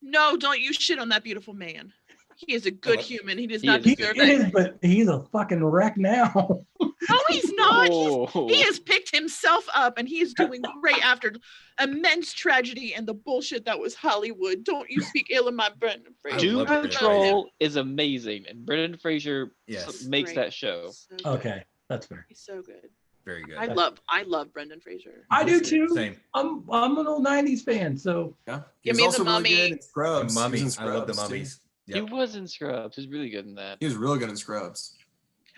no, don't you shit on that beautiful man. He is a good human. He does He not is deserve It it. is, but he's a fucking wreck now. No, he's not. Oh. He has picked himself up and he is doing great after immense tragedy and the bullshit that was Hollywood. Don't you speak ill of my Brendan Fraser. Doom love Brendan Patrol is amazing, and Brendan Fraser Yes. makes Great. that show. So good. Okay, that's fair. He's so good. Very good. I love Brendan Fraser. I do too. Same. I'm an old '90s fan, so Yeah, Give he's me also the really Mummy. good in Scrubs. The He was in Mummies. I love the Scrubs, too. Mummies. He was in Scrubs. He's really good in that. He was real good in Scrubs.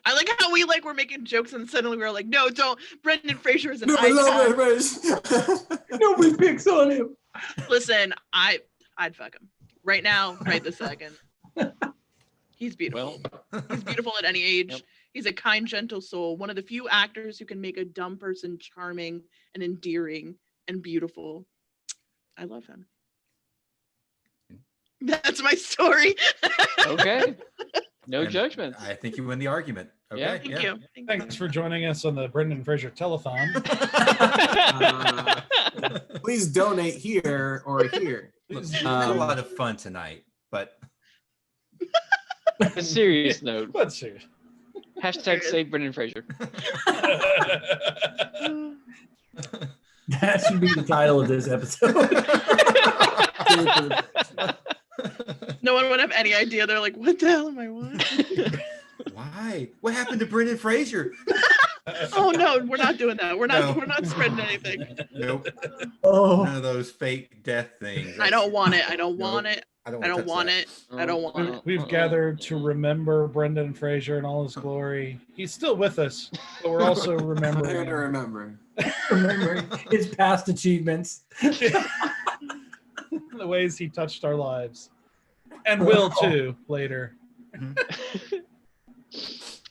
I like how we were making jokes and suddenly we were like, no, don't. Brendan Fraser is an No, icon. nobody picks on him. Listen, I'd fuck him right now, right this second. He's beautiful. Well, He's beautiful at any age. Yep. He's a kind, gentle soul. One of the few actors who can make a dumb person charming and endearing and beautiful. I love him. That's my story. okay. No And judgments. I think you win the argument. Okay. Yeah. Thank you. Thanks for joining us on the Brendan Fraser telethon. Please donate here or here. We had a lot of fun tonight, but A serious note. Let's see. Hashtag save Brendan Fraser. That should be the title of this episode. No one would have any idea. They're like, what the hell am I watching? Why? What happened to Brendan Fraser? Oh no, we're not doing that. We're No. not spreading anything. Nope. Oh, None of those fake death things. I don't want it. I don't Nope. want it. I don't I don't touch want that. it. I don't want it. We've gathered to remember Brendan Fraser in all his glory. He's still with us, but we're also I'm remembering here to him. remember. remembering his past achievements. The ways he touched our lives. And will too later.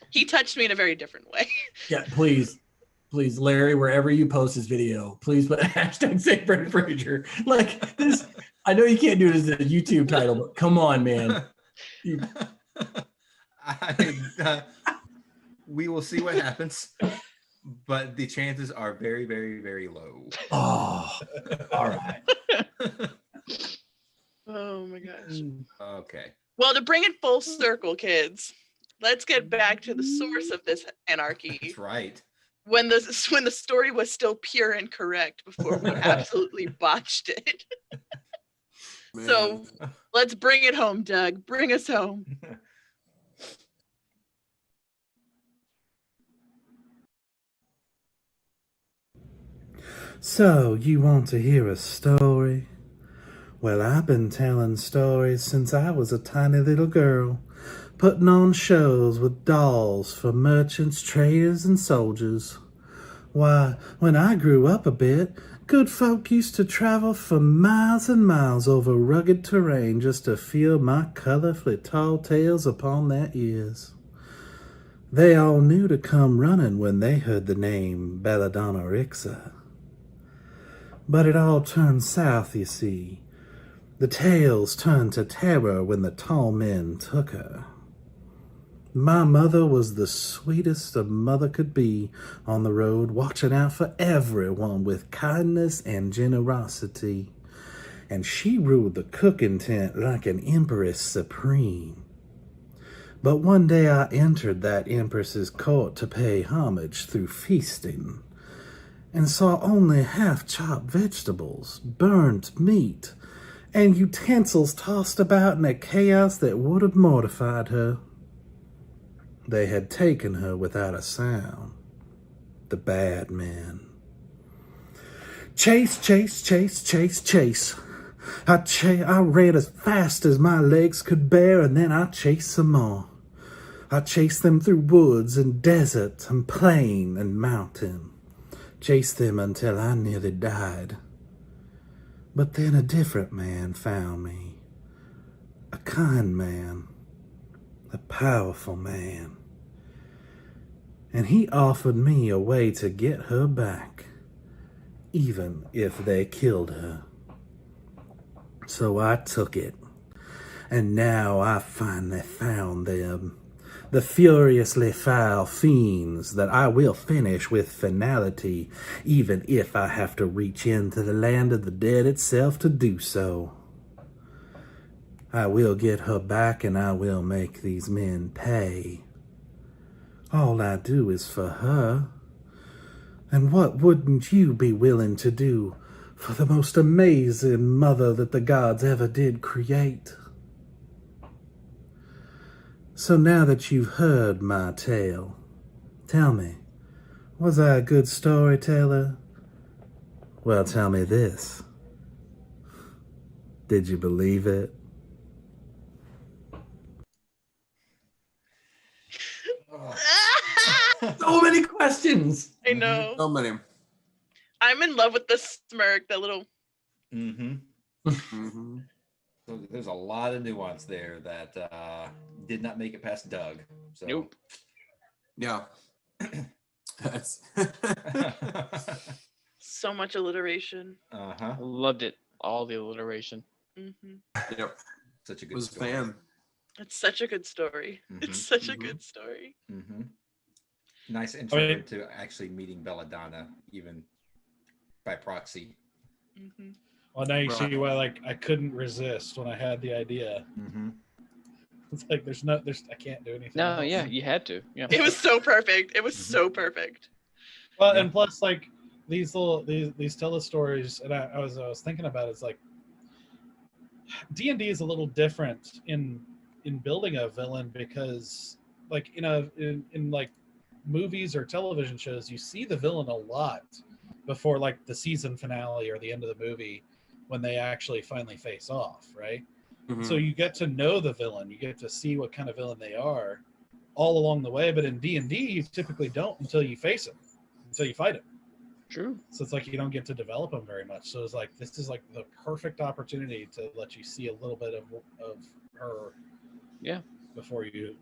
He touched me in a very different way. Yeah, please, Larry, wherever you post this video, please put hashtag Save Brendan Fraser. Like this, I know you can't do it as a YouTube title, but come on, man. We will see what happens, but the chances are very, very, very low. Oh, all right. Oh my gosh. Okay. Well, to bring it full circle, kids, let's get back to the source of this anarchy. That's right. When the story was still pure and correct before we absolutely botched it. Man. So let's bring it home, Doug. Bring us home. So, you want to hear a story? Well, I've been telling stories since I was a tiny little girl, putting on shows with dolls for merchants, traders, and soldiers. Why, when I grew up a bit, good folk used to travel for miles and miles over rugged terrain just to feel my colorfully tall tales upon their ears. They all knew to come running when they heard the name Belladonna Rixa. But it all turned south, you see. The tales turned to terror when the tall men took her. My mother was the sweetest a mother could be on the road, watching out for everyone with kindness and generosity. And she ruled the cooking tent like an empress supreme. But one day I entered that empress's court to pay homage through feasting, and saw only half-chopped vegetables, burnt meat, and utensils tossed about in a chaos that would have mortified her. They had taken her without a sound, the bad men. Chase, chase, chase, chase, chase. I ran as fast as my legs could bear, and then I chased some more. I chased them through woods and desert and plain and mountain. Chased them until I nearly died. But then a different man found me. A kind man. A powerful man. And he offered me a way to get her back, even if they killed her. So I took it. And now I finally found them. The furiously foul fiends that I will finish with finality, even if I have to reach into the land of the dead itself to do so. I will get her back, and I will make these men pay. All I do is for her. And what wouldn't you be willing to do for the most amazing mother that the gods ever did create? So now that you've heard my tale, tell me, was I a good storyteller? Well, tell me this. Did you believe it? So many questions. I know. So many. I'm in love with the smirk, that little. Mm-hmm. Mm-hmm. So there's a lot of nuance there that did not make it past Doug. So. Nope. Yeah. That's So much alliteration. Uh-huh. I loved it. All the alliteration. Yep. Such a good Was a story. fan. It's such a good story. It's such a good story. Mm-hmm. Nice intro into actually meeting Belladonna, even by proxy. Well, now you see why I couldn't resist when I had the idea. It's like I can't do anything. No, else. yeah, you had to. Yeah. It was so perfect. It was so perfect. Well, and plus, these Tele-Stories, and I was thinking about it, it's like D&D is a little different in building a villain because like in like movies or television shows, you see the villain a lot before like the season finale or the end of the movie when they actually finally face off, right? So you get to know the villain, you get to see what kind of villain they are all along the way. But in D&D, you typically don't until you face him, until you fight him. True. So it's like you don't get to develop him very much. So it's like this is like the perfect opportunity to let you see a little bit of her, Yeah, before you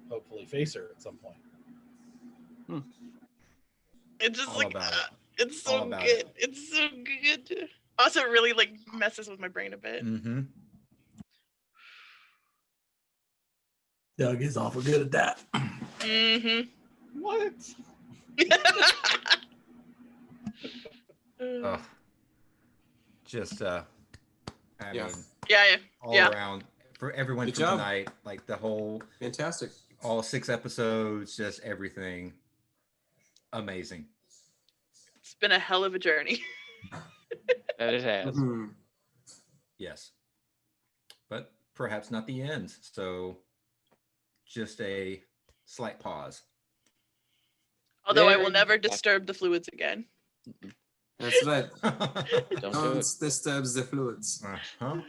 hopefully face her at some point. It's just All like about it. it's All so about good. it. It's so good. Also, it really like messes with my brain a bit. Mm-hmm. Doug is awful good at that. Mm-hmm. What? Oh, just I Yeah. mean, Yeah. all around for everyone Good from job. tonight, like the whole, Fantastic. all 6 episodes, just everything, amazing. It's been a hell of a journey. that it has. Mhm. Yes, but perhaps not the end. So, just a slight pause. Although I Very will never disturb the fluids again. That's right. Don't do Don't it. disturb the fluids. Uh-huh.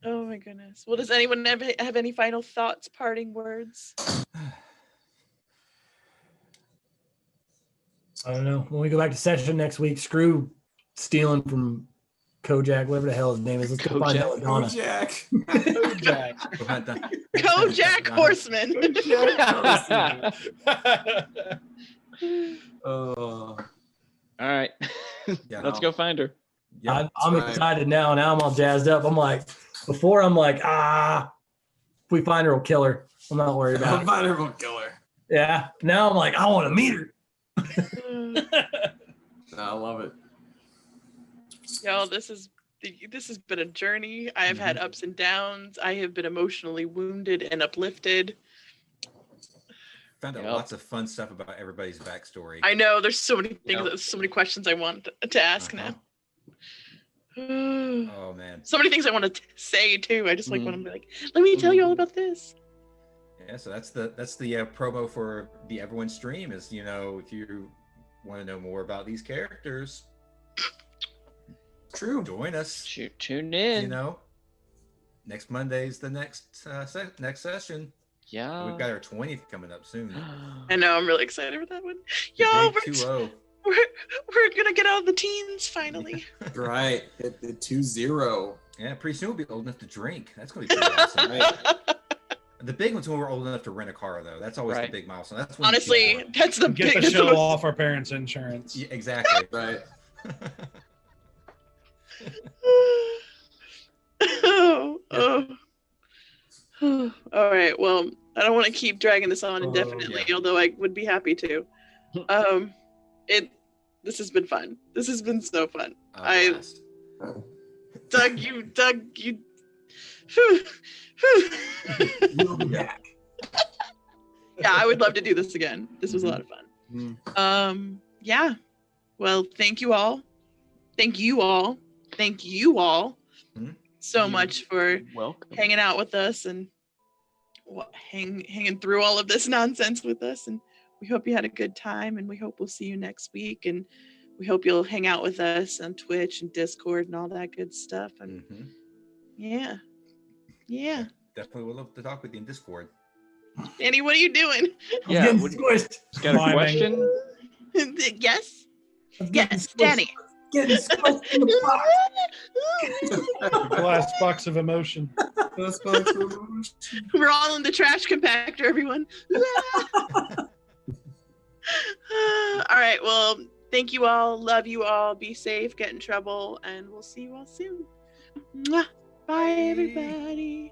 Oh my goodness. Well, does anyone have any final thoughts, parting words? I don't know. When we go back to session next week, screw stealing from Kojak, whatever the hell his name is. Let's go find Kojak. Belladonna. Jack. Kojak. Kojak Horseman. Oh. All right. Yeah. Let's go find her. Yeah. I'm right. excited now. Now I'm all jazzed up. I'm like, before I'm like, if we find her, we'll kill her. I'm not worried about it. Vulnerable killer. Yeah. Now I'm like, I want to meet her. I love it. Y'all, this has been a journey. I have had ups and downs. I have been emotionally wounded and uplifted. Found out Yep. lots of fun stuff about everybody's backstory. I know there's so many things, Yep. so many questions I want to ask now. Oh man. So many things I want to say too. I just like want to be like, let me tell you all about this. Yeah, so that's the promo for the Everyone stream. Is, you know, if you want to know more about these characters, True. join us. Tune in. You know, next Monday's the next next session. Yeah. We've got our 20th coming up soon. I know, I'm really excited for that one. The Y'all, big 2-0. we're gonna get out of the teens finally. Right. At the 2-0. Yeah, pretty soon we'll be old enough to drink. That's gonna be pretty awesome. Right. The big one's when we're old enough to rent a car, though. That's always Right. the big milestone. That's when Honestly, that's the Get the biggest. show off our parents' insurance. Yeah, exactly. Right. All right. Well, I don't want to keep dragging this on indefinitely, yeah. although I would be happy to. This has been fun. This has been so fun. Blast. Doug, you. We'll be back. Yeah, I would love to do this again. This was a lot of fun. Yeah. Well, thank you all. Thank you all. Thank you all so much for Welcome. hanging out with us and hanging through all of this nonsense with us. And we hope you had a good time, and we hope we'll see you next week. And we hope you'll hang out with us on Twitch and Discord and all that good stuff. And yeah. Definitely would love to talk with you in Discord. Danny, what are you doing? Yeah. Getting What, squished. got a question? Yes? Yes, Danny. Getting squished in the box. Glass box of emotion. We're all in the trash compactor, everyone. All right. Well, thank you all. Love you all. Be safe. Get in trouble. And we'll see you all soon. Mwah. Bye, everybody.